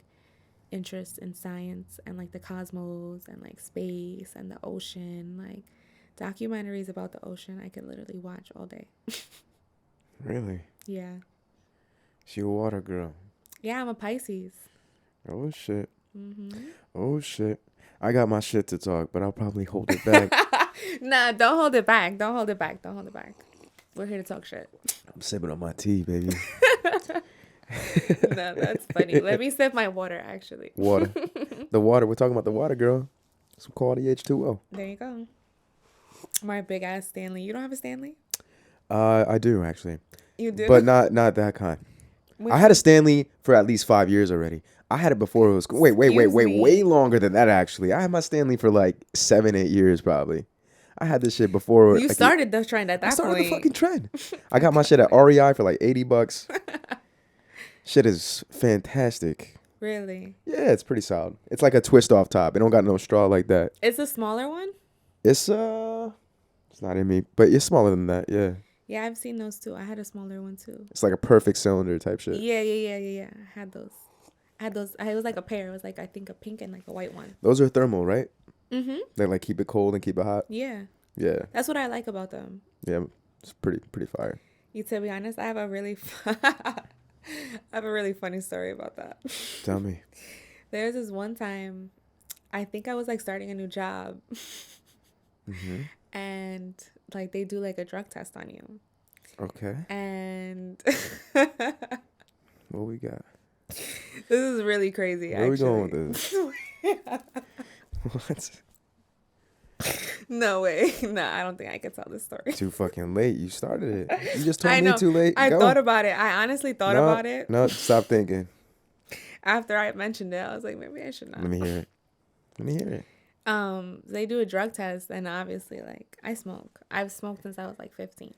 [SPEAKER 2] interest in science and like the cosmos and like space and the ocean, like documentaries about the ocean I could literally watch all day.
[SPEAKER 1] Really?
[SPEAKER 2] Yeah.
[SPEAKER 1] She a water girl.
[SPEAKER 2] Yeah, I'm a Pisces.
[SPEAKER 1] Oh shit. Oh shit. I got my shit to talk, but I'll probably hold it back.
[SPEAKER 2] Nah, don't hold it back. Don't hold it back. Don't hold it back. We're here to talk shit.
[SPEAKER 1] I'm sipping on my tea, baby.
[SPEAKER 2] No, that's funny. Let me sip my water, actually.
[SPEAKER 1] Water. The water. We're talking about the water, girl. Some quality H2O.
[SPEAKER 2] There you go. My big ass Stanley. You don't have a Stanley?
[SPEAKER 1] I do actually,
[SPEAKER 2] You do?
[SPEAKER 1] but not that kind.
[SPEAKER 2] Which
[SPEAKER 1] I had a Stanley for at least 5 years already. I had it before it was wait,
[SPEAKER 2] Excuse me.
[SPEAKER 1] way longer than that actually. I had my Stanley for like 7, 8 years probably. I had this shit before.
[SPEAKER 2] You
[SPEAKER 1] like,
[SPEAKER 2] started the trend at
[SPEAKER 1] I
[SPEAKER 2] that
[SPEAKER 1] started
[SPEAKER 2] point.
[SPEAKER 1] the fucking trend. I got my shit at REI for like $80. Shit is fantastic.
[SPEAKER 2] Really?
[SPEAKER 1] Yeah, it's pretty solid. It's like a twist off top. It don't got no straw like that.
[SPEAKER 2] It's a smaller one?
[SPEAKER 1] It's not in me, but it's smaller than that. Yeah,
[SPEAKER 2] Yeah, I've seen those too. I had a smaller one too.
[SPEAKER 1] it's like a perfect cylinder type shit.
[SPEAKER 2] Yeah. I had those. It was like a pair. It was like, I think, a pink and like a white one.
[SPEAKER 1] Those are thermal, right?
[SPEAKER 2] Mm-hmm.
[SPEAKER 1] They like keep it cold and keep it hot.
[SPEAKER 2] Yeah.
[SPEAKER 1] Yeah,
[SPEAKER 2] That's what I like about them.
[SPEAKER 1] yeah, it's pretty fire.
[SPEAKER 2] To be honest, I have a really funny story about that.
[SPEAKER 1] Tell me.
[SPEAKER 2] There's this one time, I think I was like starting a new job,
[SPEAKER 1] Mm-hmm.
[SPEAKER 2] and like they do like a drug test on you.
[SPEAKER 1] Okay,
[SPEAKER 2] And
[SPEAKER 1] what we got?
[SPEAKER 2] this is really crazy.
[SPEAKER 1] Where we going
[SPEAKER 2] actually.
[SPEAKER 1] with this? What?
[SPEAKER 2] No way. No, I don't think I could tell this story.
[SPEAKER 1] Too fucking late. You started it. You just told
[SPEAKER 2] I
[SPEAKER 1] me
[SPEAKER 2] know.
[SPEAKER 1] too late.
[SPEAKER 2] I
[SPEAKER 1] Go.
[SPEAKER 2] thought about it. I honestly thought
[SPEAKER 1] No,
[SPEAKER 2] about it.
[SPEAKER 1] No, stop thinking.
[SPEAKER 2] After I mentioned it, I was like, maybe I should not.
[SPEAKER 1] Let me hear it. Let me hear it.
[SPEAKER 2] They do a drug test, and obviously, like, I smoke. I've smoked since I was like 15.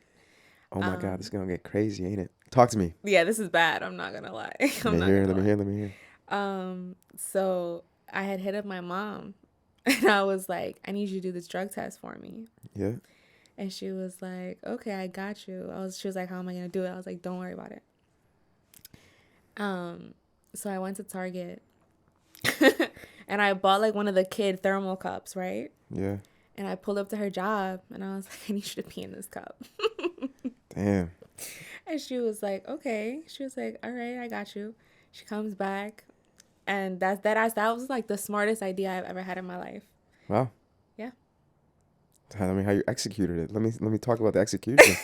[SPEAKER 1] Oh my God, this is gonna get crazy, ain't it? Talk to me.
[SPEAKER 2] Yeah, this is bad. I'm not gonna lie.
[SPEAKER 1] Let me hear. Let me hear.
[SPEAKER 2] So I had hit up my mom, and I was like, I need you to do this drug test for me.
[SPEAKER 1] Yeah.
[SPEAKER 2] And she was like, okay, I got you. She was like, how am I gonna do it? I was like, don't worry about it. So I went to Target and I bought like one of the kid thermal cups, right?
[SPEAKER 1] Yeah.
[SPEAKER 2] And I pulled up to her job and I was like, I need you to pee in this cup.
[SPEAKER 1] Damn.
[SPEAKER 2] And she was like, okay. She was like, all right, I got you. She comes back, and that was like the smartest idea I've ever had in my life.
[SPEAKER 1] Wow.
[SPEAKER 2] Yeah.
[SPEAKER 1] Tell me how you executed it. Let me talk about the execution.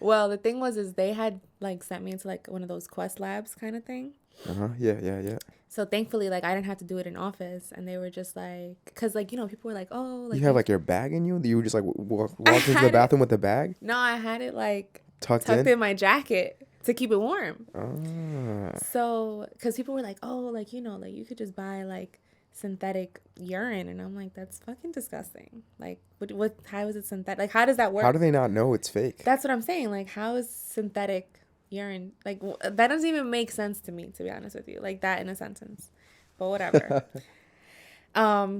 [SPEAKER 2] Well, the thing is they had like sent me into like one of those Quest Labs kind of thing.
[SPEAKER 1] Yeah.
[SPEAKER 2] So thankfully, like, I didn't have to do it in office, and they were just like, because like, you know, people were like, oh, like,
[SPEAKER 1] You have like your bag in you? You were just like walk into the bathroom with the bag
[SPEAKER 2] no, I had it like
[SPEAKER 1] tucked
[SPEAKER 2] tucked
[SPEAKER 1] in?
[SPEAKER 2] in my jacket to keep it warm.
[SPEAKER 1] Ah.
[SPEAKER 2] So, because people were like, oh, like, you know, like, you could just buy like synthetic urine, and I'm like, that's fucking disgusting. Like, how is it synthetic? Like, how does that work?
[SPEAKER 1] How do they not know it's fake?
[SPEAKER 2] That's what I'm saying. Like, how is synthetic urine, like, that doesn't even make sense to me, to be honest with you, like that in a sentence, but whatever.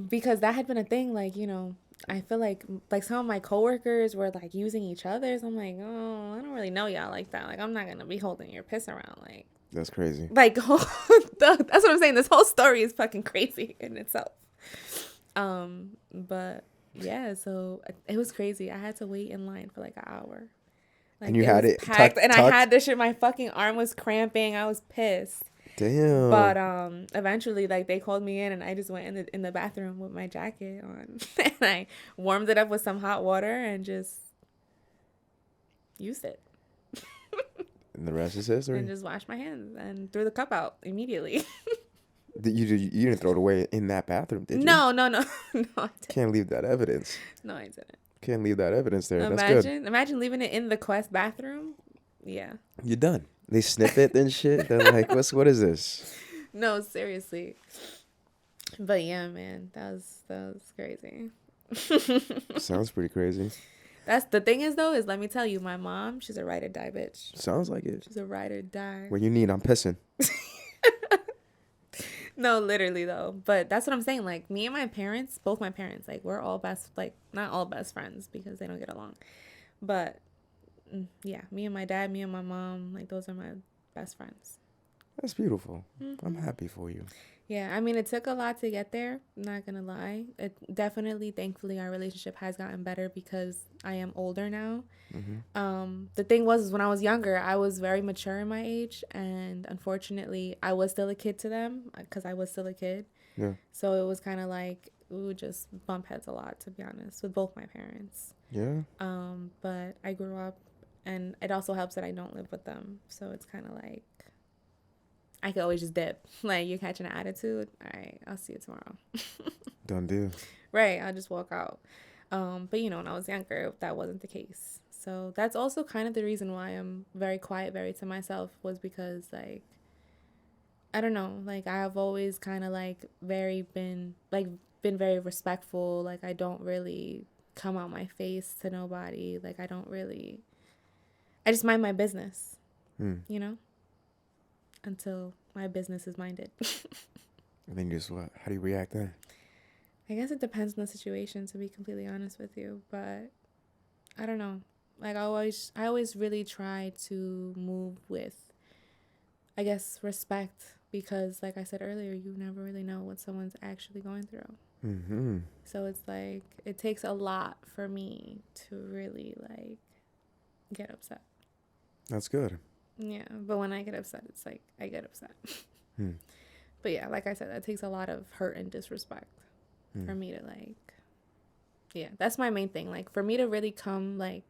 [SPEAKER 2] Because that had been a thing, like, you know, I feel like some of my coworkers were like using each other's. I'm like, oh, I don't really know y'all like that. Like, I'm not gonna be holding your piss around.
[SPEAKER 1] That's crazy.
[SPEAKER 2] Like that's what I'm saying. This whole story is fucking crazy in itself. But yeah, so it was crazy. I had to wait in line for like an hour. Like,
[SPEAKER 1] And you had
[SPEAKER 2] was
[SPEAKER 1] it
[SPEAKER 2] packed, and I
[SPEAKER 1] tucked?
[SPEAKER 2] had this shit. My fucking arm was cramping. I was pissed.
[SPEAKER 1] Damn.
[SPEAKER 2] But eventually, like, they called me in, and I just went in the bathroom with my jacket on, and I warmed it up with some hot water and just used it.
[SPEAKER 1] And the rest is history.
[SPEAKER 2] And just washed my hands and threw the cup out immediately.
[SPEAKER 1] You didn't throw it away in that bathroom, did you?
[SPEAKER 2] No, no, I didn't.
[SPEAKER 1] Can't leave that evidence.
[SPEAKER 2] No, I didn't.
[SPEAKER 1] Can't leave that evidence there. That's good.
[SPEAKER 2] Imagine leaving it in the Quest bathroom. Yeah.
[SPEAKER 1] You're done. They sniff it and shit. They're like, what is this?
[SPEAKER 2] No, seriously. But yeah, man, that was crazy.
[SPEAKER 1] Sounds pretty crazy.
[SPEAKER 2] That's the thing is let me tell you, my mom, she's a ride or die bitch.
[SPEAKER 1] Sounds like it.
[SPEAKER 2] She's a ride or die.
[SPEAKER 1] When you need, I'm pissing.
[SPEAKER 2] No, literally though. But that's what I'm saying. Like, me and my parents, both my parents, like, we're all not all best friends because they don't get along. But yeah, me and my dad, me and my mom, like, those are my best friends.
[SPEAKER 1] That's beautiful. I'm
[SPEAKER 2] Hmm.
[SPEAKER 1] happy for you.
[SPEAKER 2] Yeah, I mean, it took a lot to get there. I'm not gonna lie. It definitely, thankfully, our relationship has gotten better because I am older now.
[SPEAKER 1] Hmm.
[SPEAKER 2] The thing was, is when I was younger, I was very mature in my age, and unfortunately, I was still a kid to them because I was still a kid.
[SPEAKER 1] Yeah.
[SPEAKER 2] So it was kind of like we would just bump heads a lot, to be honest, with both my parents.
[SPEAKER 1] Yeah.
[SPEAKER 2] But I grew up, and it also helps that I don't live with them, so it's kind of like I could always just dip. Like, you're catching an attitude. All right, I'll see you tomorrow.
[SPEAKER 1] Done deal.
[SPEAKER 2] Right, I'll just walk out. But when I was younger, that wasn't the case. So that's also kind of the reason why I'm very quiet, very to myself, was because like I don't know, like I have always kind of like been very respectful. Like I don't really come out my face to nobody. Like I just mind my business,
[SPEAKER 1] Hmm.
[SPEAKER 2] you know, until my business is minded.
[SPEAKER 1] And then just what? How do you react then?
[SPEAKER 2] I guess it depends on the situation, to be completely honest with you, but I don't know. Like I always really try to move with, I guess, respect because, like I said earlier, you never really know what someone's actually going through.
[SPEAKER 1] Mm-hmm.
[SPEAKER 2] So it's like it takes a lot for me to really like get upset.
[SPEAKER 1] That's good.
[SPEAKER 2] Yeah, but when I get upset, it's like I get upset.
[SPEAKER 1] Hmm.
[SPEAKER 2] But yeah, like I said, that takes a lot of hurt and disrespect
[SPEAKER 1] Hmm.
[SPEAKER 2] for me to like. Yeah, that's my main thing. Like for me to really come like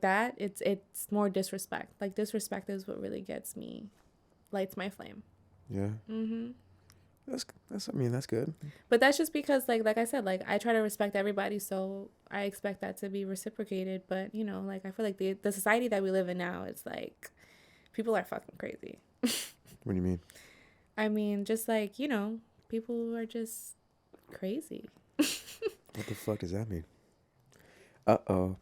[SPEAKER 2] that, it's more disrespect. Like disrespect is what really gets me, lights my flame.
[SPEAKER 1] Yeah.
[SPEAKER 2] Mhm.
[SPEAKER 1] That's. I mean, that's good.
[SPEAKER 2] But that's just because like I said, like I try to respect everybody, so I expect that to be reciprocated. But like I feel like the society that we live in now, it's like people are fucking crazy.
[SPEAKER 1] What do you mean?
[SPEAKER 2] I mean, just like people are just crazy.
[SPEAKER 1] What the fuck does that mean? Uh-oh.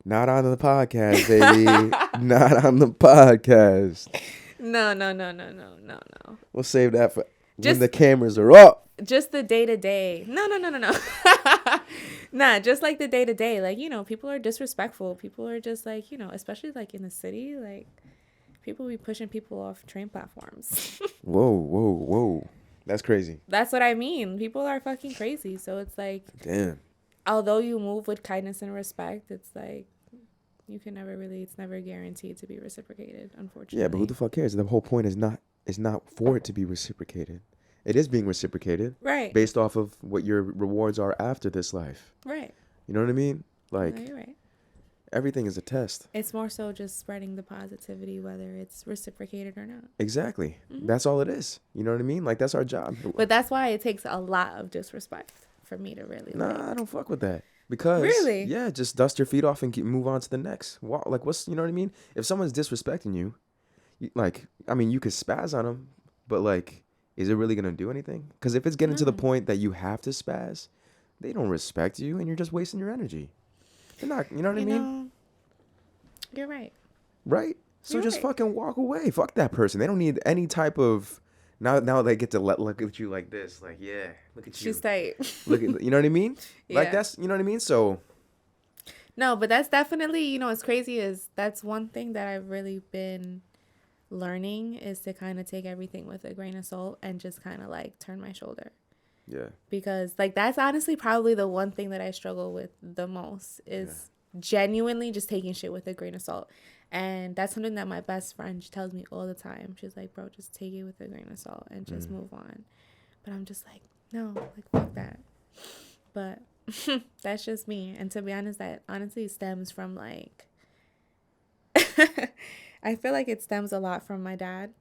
[SPEAKER 1] Not on the podcast, baby. Not on the podcast.
[SPEAKER 2] No, no, no, no, no, no, no.
[SPEAKER 1] We'll save that for when
[SPEAKER 2] Just
[SPEAKER 1] the cameras are up.
[SPEAKER 2] just the day to day. No, no, no, no, no. Nah, just like the day to day. Like, people are disrespectful. People are just like, especially like in the city, like people be pushing people off train platforms.
[SPEAKER 1] Whoa, whoa, whoa. That's crazy.
[SPEAKER 2] That's what I mean. People are fucking crazy. So it's like,
[SPEAKER 1] Damn.
[SPEAKER 2] although you move with kindness and respect, it's like it's never guaranteed to be reciprocated,
[SPEAKER 1] Yeah, but who
[SPEAKER 2] unfortunately.
[SPEAKER 1] the fuck cares? The whole point is not for it to be reciprocated. It is being reciprocated
[SPEAKER 2] Right,
[SPEAKER 1] based off of what your rewards are after this life.
[SPEAKER 2] right.
[SPEAKER 1] You know what I mean?
[SPEAKER 2] No,
[SPEAKER 1] Like
[SPEAKER 2] you're right.
[SPEAKER 1] everything is a test.
[SPEAKER 2] It's more so just spreading the positivity, whether it's reciprocated or not.
[SPEAKER 1] Exactly.
[SPEAKER 2] Hmm.
[SPEAKER 1] That's all it is. You know what I mean? Like that's our job.
[SPEAKER 2] But that's why it takes a lot of disrespect for me to really
[SPEAKER 1] Nah, I
[SPEAKER 2] like.
[SPEAKER 1] don't fuck with that. Because
[SPEAKER 2] Really?
[SPEAKER 1] yeah, just dust your feet off and move on to the next. Like what's you know what I mean? If someone's disrespecting you, like I mean, you could spaz on them, but like, is it really gonna do anything? Because if it's getting to the
[SPEAKER 2] No.
[SPEAKER 1] point that you have to spaz, they don't respect you, and you're just wasting your energy. They're not. You know what I
[SPEAKER 2] You
[SPEAKER 1] mean?
[SPEAKER 2] know, you're right.
[SPEAKER 1] Right? So
[SPEAKER 2] You're
[SPEAKER 1] just
[SPEAKER 2] right.
[SPEAKER 1] fucking walk away. Fuck that person. They don't need any type of. Now they get to look at you like this, like yeah, look at
[SPEAKER 2] She's
[SPEAKER 1] you,
[SPEAKER 2] tight.
[SPEAKER 1] look at you know what I mean? Like
[SPEAKER 2] Yeah.
[SPEAKER 1] that's you know what I mean. So
[SPEAKER 2] No, but that's definitely, what's crazy is that's one thing that I've really been learning is to kind of take everything with a grain of salt and just kind of like turn my shoulder.
[SPEAKER 1] yeah,
[SPEAKER 2] Because like that's honestly probably the one thing that I struggle with the most is genuinely just taking shit with a grain of salt. And that's something that my best friend she tells me all the time. She's like, bro, just take it with a grain of salt and just move on. But I'm just like, no, like fuck that. But that's just me. And to be honest, that honestly stems from like I feel like it stems a lot from my dad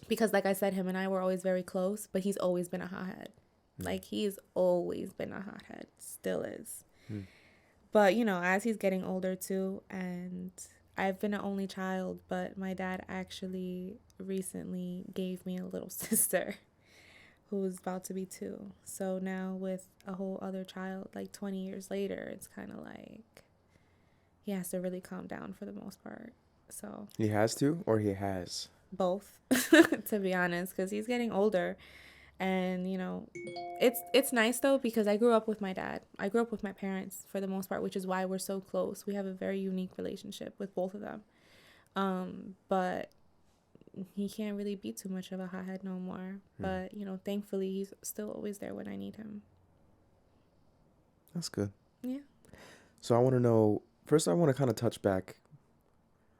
[SPEAKER 2] because like I said, him and I were always very close, but he's always been a hothead. Like he's always been a hothead, still is. But as he's getting older too, and I've been an only child, but my dad actually recently gave me a little sister who's about to be 2. So now with a whole other child, like 20 years later, it's kind of like he has to really calm down for the most part. So
[SPEAKER 1] he has to or he has.
[SPEAKER 2] both, to be honest, because he's getting older. And it's nice though because I grew up with my dad. I grew up with my parents for the most part, which is why we're so close. We have a very unique relationship with both of them. But he can't really be too much of a hothead no more. But, you know, thankfully he's still always there when I need him.
[SPEAKER 1] That's good.
[SPEAKER 2] Yeah.
[SPEAKER 1] So I want to know, first I want to kind of touch back.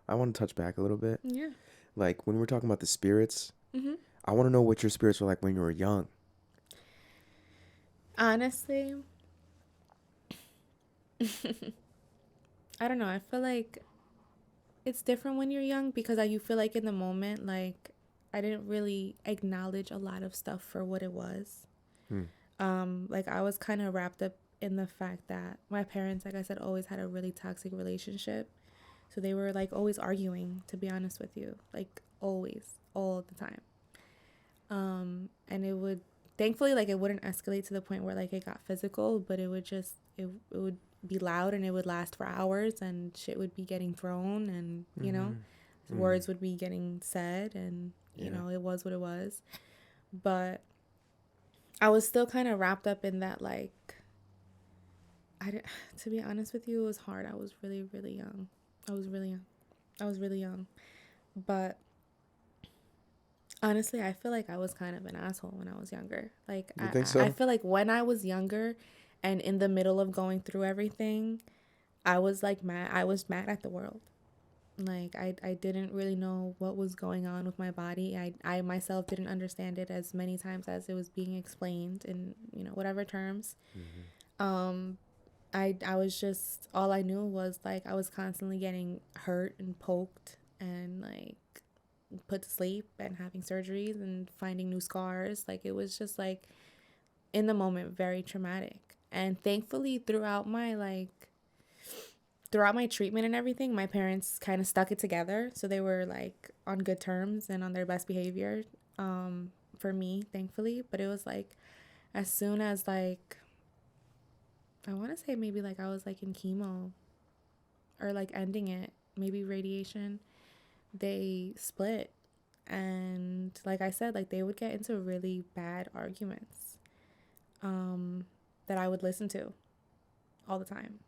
[SPEAKER 1] I want to touch back a little bit.
[SPEAKER 2] Yeah.
[SPEAKER 1] Like when we were talking about the spirits,
[SPEAKER 2] Mm-hmm.
[SPEAKER 1] I want to know what your spirits were like when you were young.
[SPEAKER 2] Honestly, I don't know. I feel like it's different when you're young because you feel like in the moment, like I didn't really acknowledge a lot of stuff for what it was.
[SPEAKER 1] Hmm.
[SPEAKER 2] Like I was kind of wrapped up in the fact that my parents, like I said, always had a really toxic relationship. So they were like always arguing, to be honest with you, like always, all the time. And it would, thankfully, like it wouldn't escalate to the point where like it got physical, but it would just, it would be loud and it would last for hours and shit would be getting thrown and, you know, words would be getting said and, you know, it was what it was. But I was still kind of wrapped up in that, like, to be honest with you, it was hard. I was really, really young. I was really young. But honestly, I feel like I was kind of an asshole when I was younger. Like,
[SPEAKER 1] You think
[SPEAKER 2] I
[SPEAKER 1] so?
[SPEAKER 2] feel like when I was younger and in the middle of going through everything, I was like mad. I was mad at the world. Like, I didn't really know what was going on with my body. I myself didn't understand it as many times as it was being explained in, you know, whatever terms. Um, I was just, all I knew was like I was constantly getting hurt and poked and like put to sleep and having surgeries and finding new scars. Like it was just like in the moment very traumatic. And thankfully throughout my treatment and everything, my parents kind of stuck it together. So they were like on good terms and on their best behavior for me, thankfully. But it was like as soon as like I want to say maybe like I was like in chemo or like ending it, maybe radiation, they split. And like I said, like they would get into really bad arguments that I would listen to all the time.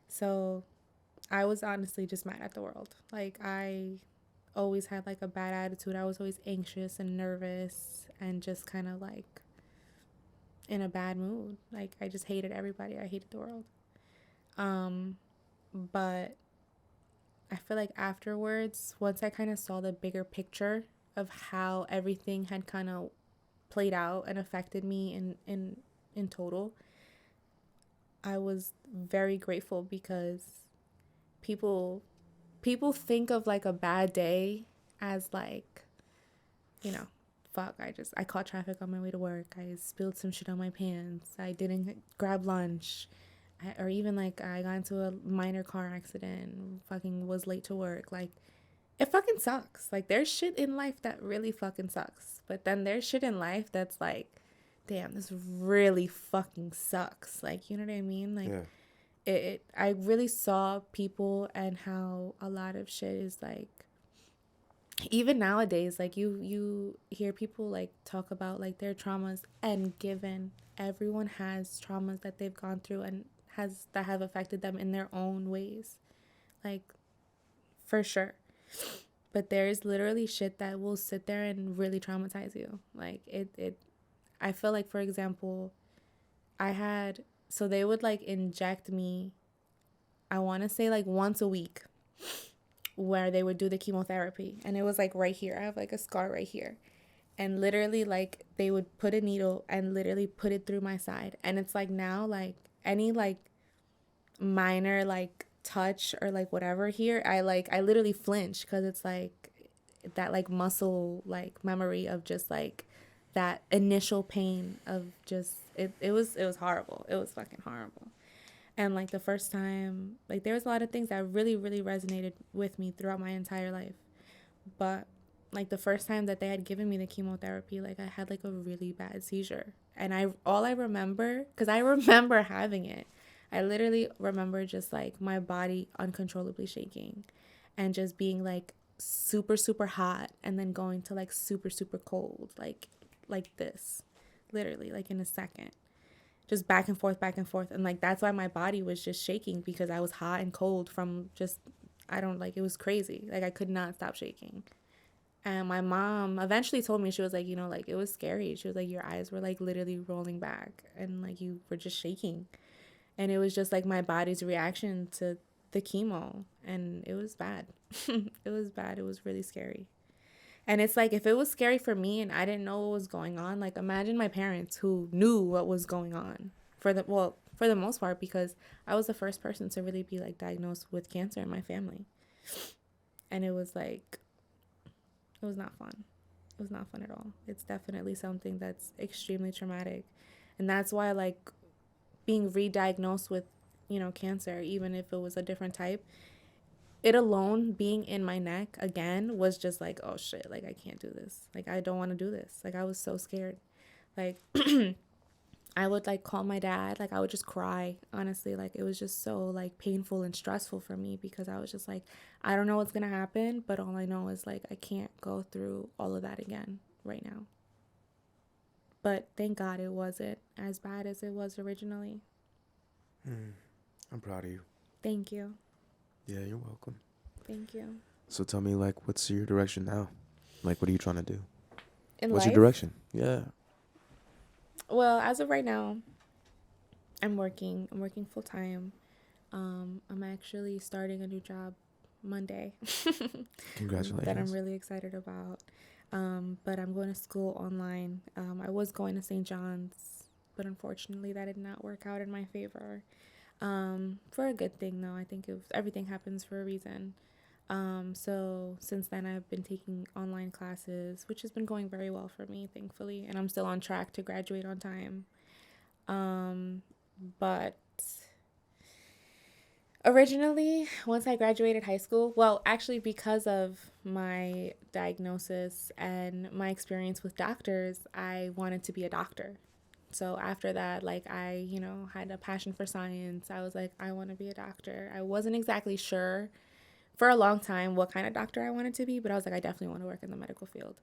[SPEAKER 2] So I was honestly just mad at the world. Like I always had like a bad attitude. I was always anxious and nervous and just kind of like in a bad mood. Like I just hated everybody. I hated the world. But I feel like afterwards, once I kind of saw the bigger picture of how everything had kind of played out and affected me in total, I was very grateful because people think of like a bad day as like, you know, fuck, I caught traffic on my way to work. I spilled some shit on my pants. I didn't grab lunch. Or even like I got into a minor car accident, fucking was late to work. Like it fucking sucks. Like there's shit in life that really fucking sucks. But then there's shit in life that's like, damn, this really fucking sucks. Like, you know what I mean? Like I really saw people and how a lot of shit is like, even nowadays, like you hear people like talk about like their traumas, and given everyone has traumas that they've gone through and has that have affected them in their own ways, like for sure. But there's literally shit that will sit there and really traumatize you. Like it I feel like, for example, so they would like inject me, I want to say like once a week, where they would do the chemotherapy, and it was like right here. I have like a scar right here. And literally like they would put a needle and literally put it through my side, and it's like now like any like minor like touch or like whatever here, I literally flinch because it's like that like muscle like memory of just like that initial pain of just it was horrible. It was fucking horrible. And like the first time, like there was a lot of things that really really resonated with me throughout my entire life. But like the first time that they had given me the chemotherapy, like I had like a really bad seizure. And all I remember, because I remember having it, I literally remember just like my body uncontrollably shaking and just being like super super hot and then going to like super super cold, like this, literally like in a second, just back and forth, back and forth. And like that's why my body was just shaking, because I was hot and cold from just I don't like, it was crazy. Like I could not stop shaking. And my mom eventually told me, she was like, you know, like it was scary. She was like, your eyes were like literally rolling back and like you were just shaking. And it was just like my body's reaction to the chemo. And it was bad. It was bad. It was really scary. And it's like, if it was scary for me and I didn't know what was going on, like imagine my parents who knew what was going on for the most part, because I was the first person to really be like diagnosed with cancer in my family. And it was like, it was not fun. It was not fun at all. It's definitely something that's extremely traumatic. And that's why, like, being re-diagnosed with, you know, cancer, even if it was a different type, it alone being in my neck again was just like, oh shit, like I can't do this. Like I don't want to do this. Like I was so scared. Like I would like call my dad, like I would just cry, honestly. Like it was just so like painful and stressful for me because I was just like, I don't know what's going to happen, but all I know is like I can't go through all of that again right now. But thank God it wasn't as bad as it was originally.
[SPEAKER 1] I'm proud of you.
[SPEAKER 2] Thank you.
[SPEAKER 1] Yeah, you're welcome.
[SPEAKER 2] Thank you.
[SPEAKER 1] So tell me, like, what's your direction now? Like, what are you trying to do?
[SPEAKER 2] In
[SPEAKER 1] What's
[SPEAKER 2] life?
[SPEAKER 1] your direction? Yeah.
[SPEAKER 2] Well, as of right now, I'm working. I'm working full time. I'm actually starting a new job Monday that I'm
[SPEAKER 1] Congratulations.
[SPEAKER 2] really excited about. But I'm going to school online. I was going to St. John's, but unfortunately that did not work out in my favor. For a good thing though. I think everything happens for a reason. So since then I've been taking online classes, which has been going very well for me, thankfully, and I'm still on track to graduate on time. But originally, once I graduated high school, well, actually, because of my diagnosis and my experience with doctors, I wanted to be a doctor. So after that, like, I, you know, had a passion for science. I was like, I want to be a doctor. I wasn't exactly sure for a long time what kind of doctor I wanted to be, but I was like, I definitely want to work in the medical field.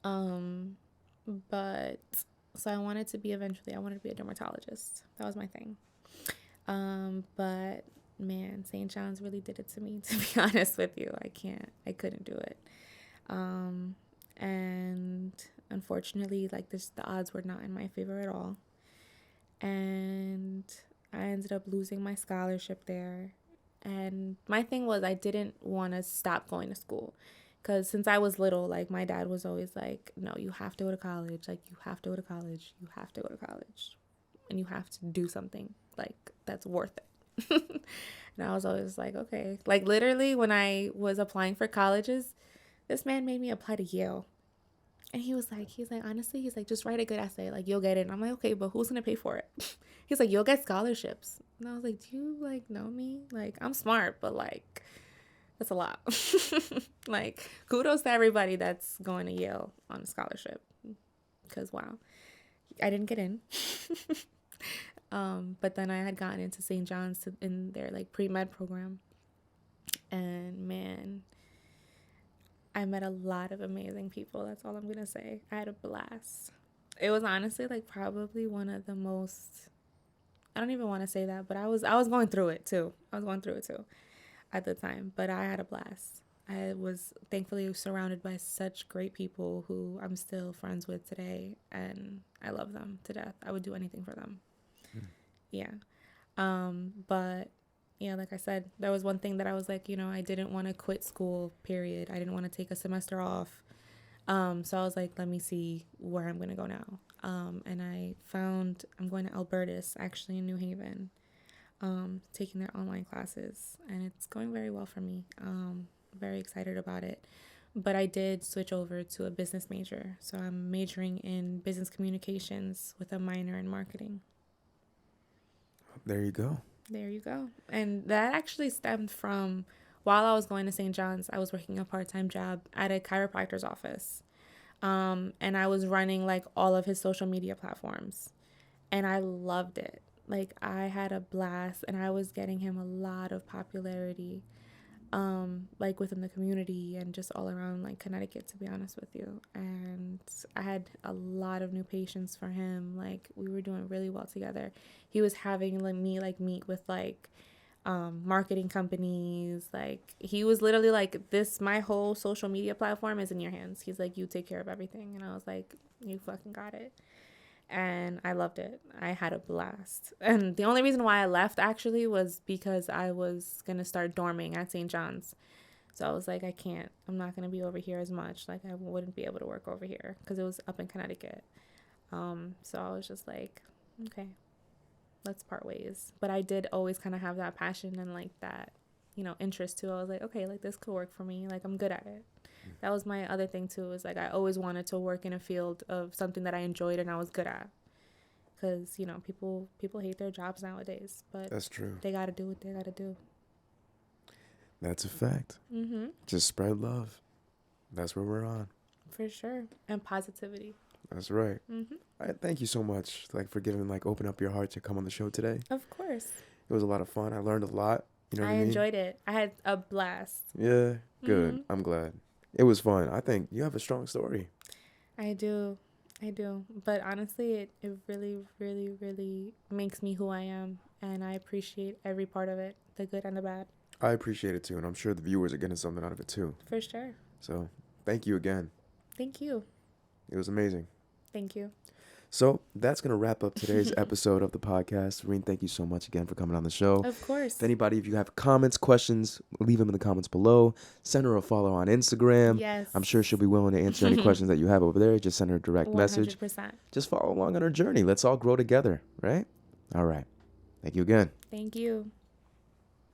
[SPEAKER 2] Um, but so I wanted to be eventually, I wanted to be a dermatologist. That was my thing. But man, St. John's really did it to me, to be honest with you. I couldn't do it. And unfortunately, like this, the odds were not in my favor at all. And I ended up losing my scholarship there. And my thing was, I didn't want to stop going to school. Because since I was little, like my dad was always like, no, you have to go to college. Like, you have to go to college. You have to go to college. And you have to do something like that's worth it. And I was always like, okay. Like literally when I was applying for colleges, this man made me apply to Yale. And he's like, honestly, he's like, just write a good essay. Like you'll get it. And I'm like, okay, but who's gonna pay for it? He's like, you'll get scholarships. And I was like, do you like know me? Like I'm smart, but like that's a lot. Like kudos to everybody that's going to Yale on a scholarship. Cause wow, I didn't get in. But then I had gotten into St. John's in their like pre-med program. And man, I met a lot of amazing people. That's all I'm going to say. I had a blast. It was honestly like probably one of the most, I don't even want to say that, but I was going through it too. I was going through it too at the time, but I had a blast. I was thankfully surrounded by such great people who I'm still friends with today, and I love them to death. I would do anything for them. Yeah. But yeah, like I said, there was one thing that I was like, you know, I didn't want to quit school, period. I didn't want to take a semester off. So I was like, let me see where I'm going to go now. And I'm going to Albertus, actually in New Haven, taking their online classes, and it's going very well for me. Very excited about it. But I did switch over to a business major. So I'm majoring in business communications with a minor in marketing.
[SPEAKER 1] There you go.
[SPEAKER 2] There you go. And that actually stemmed from while I was going to St. John's, I was working a part-time job at a chiropractor's office. And I was running like all of his social media platforms. And I loved it. Like I had a blast and I was getting him a lot of popularity. Like within the community and just all around like Connecticut, to be honest with you. And I had a lot of new patients for him. Like we were doing really well together. He was having like me like meet with like marketing companies. Like, he was literally like, this, my whole social media platform is in your hands. He's like, you take care of everything. And I was like, you fucking got it. And I loved it. I had a blast. And the only reason why I left actually was because I was going to start dorming at St. John's. So I was like, I'm not going to be over here as much. Like, I wouldn't be able to work over here because it was up in Connecticut. So I was just like, okay, let's part ways. But I did always kind of have that passion and like that, interest too. I was like, okay, like this could work for me. Like, I'm good at it. That was my other thing too, is like I always wanted to work in a field of something that I enjoyed and I was good at. Because, people hate their jobs nowadays, but
[SPEAKER 1] That's true.
[SPEAKER 2] they got to do what they got to do.
[SPEAKER 1] That's a fact.
[SPEAKER 2] Mm-hmm.
[SPEAKER 1] Just spread love. That's where we're on.
[SPEAKER 2] For sure. And positivity.
[SPEAKER 1] That's right.
[SPEAKER 2] Mm-hmm.
[SPEAKER 1] All right, thank you so much, like, for giving, like, open up your heart to come on the show today.
[SPEAKER 2] Of course.
[SPEAKER 1] It was a lot of fun. I learned a lot. You know what I mean?
[SPEAKER 2] enjoyed it. I had a blast.
[SPEAKER 1] Yeah, good.
[SPEAKER 2] Mm-hmm.
[SPEAKER 1] I'm glad. It was fun. I think you have a strong story.
[SPEAKER 2] I do. But honestly, it really, really, really makes me who I am. And I appreciate every part of it, the good and the bad.
[SPEAKER 1] I appreciate it too, and I'm sure the viewers are getting something out of it too.
[SPEAKER 2] For sure.
[SPEAKER 1] So, thank you again.
[SPEAKER 2] Thank you.
[SPEAKER 1] It was amazing.
[SPEAKER 2] Thank you.
[SPEAKER 1] So, that's going to wrap up today's episode of the podcast. Reen, thank you so much again for coming on the show.
[SPEAKER 2] Of course.
[SPEAKER 1] If you have comments, questions, leave them in the comments below. Send her a follow on Instagram.
[SPEAKER 2] Yes.
[SPEAKER 1] I'm sure she'll be willing to answer any questions that you have over there. Just send her a direct
[SPEAKER 2] 100%.
[SPEAKER 1] message. Just follow along on her journey. Let's all grow together, right? All right. Thank you again.
[SPEAKER 2] Thank you.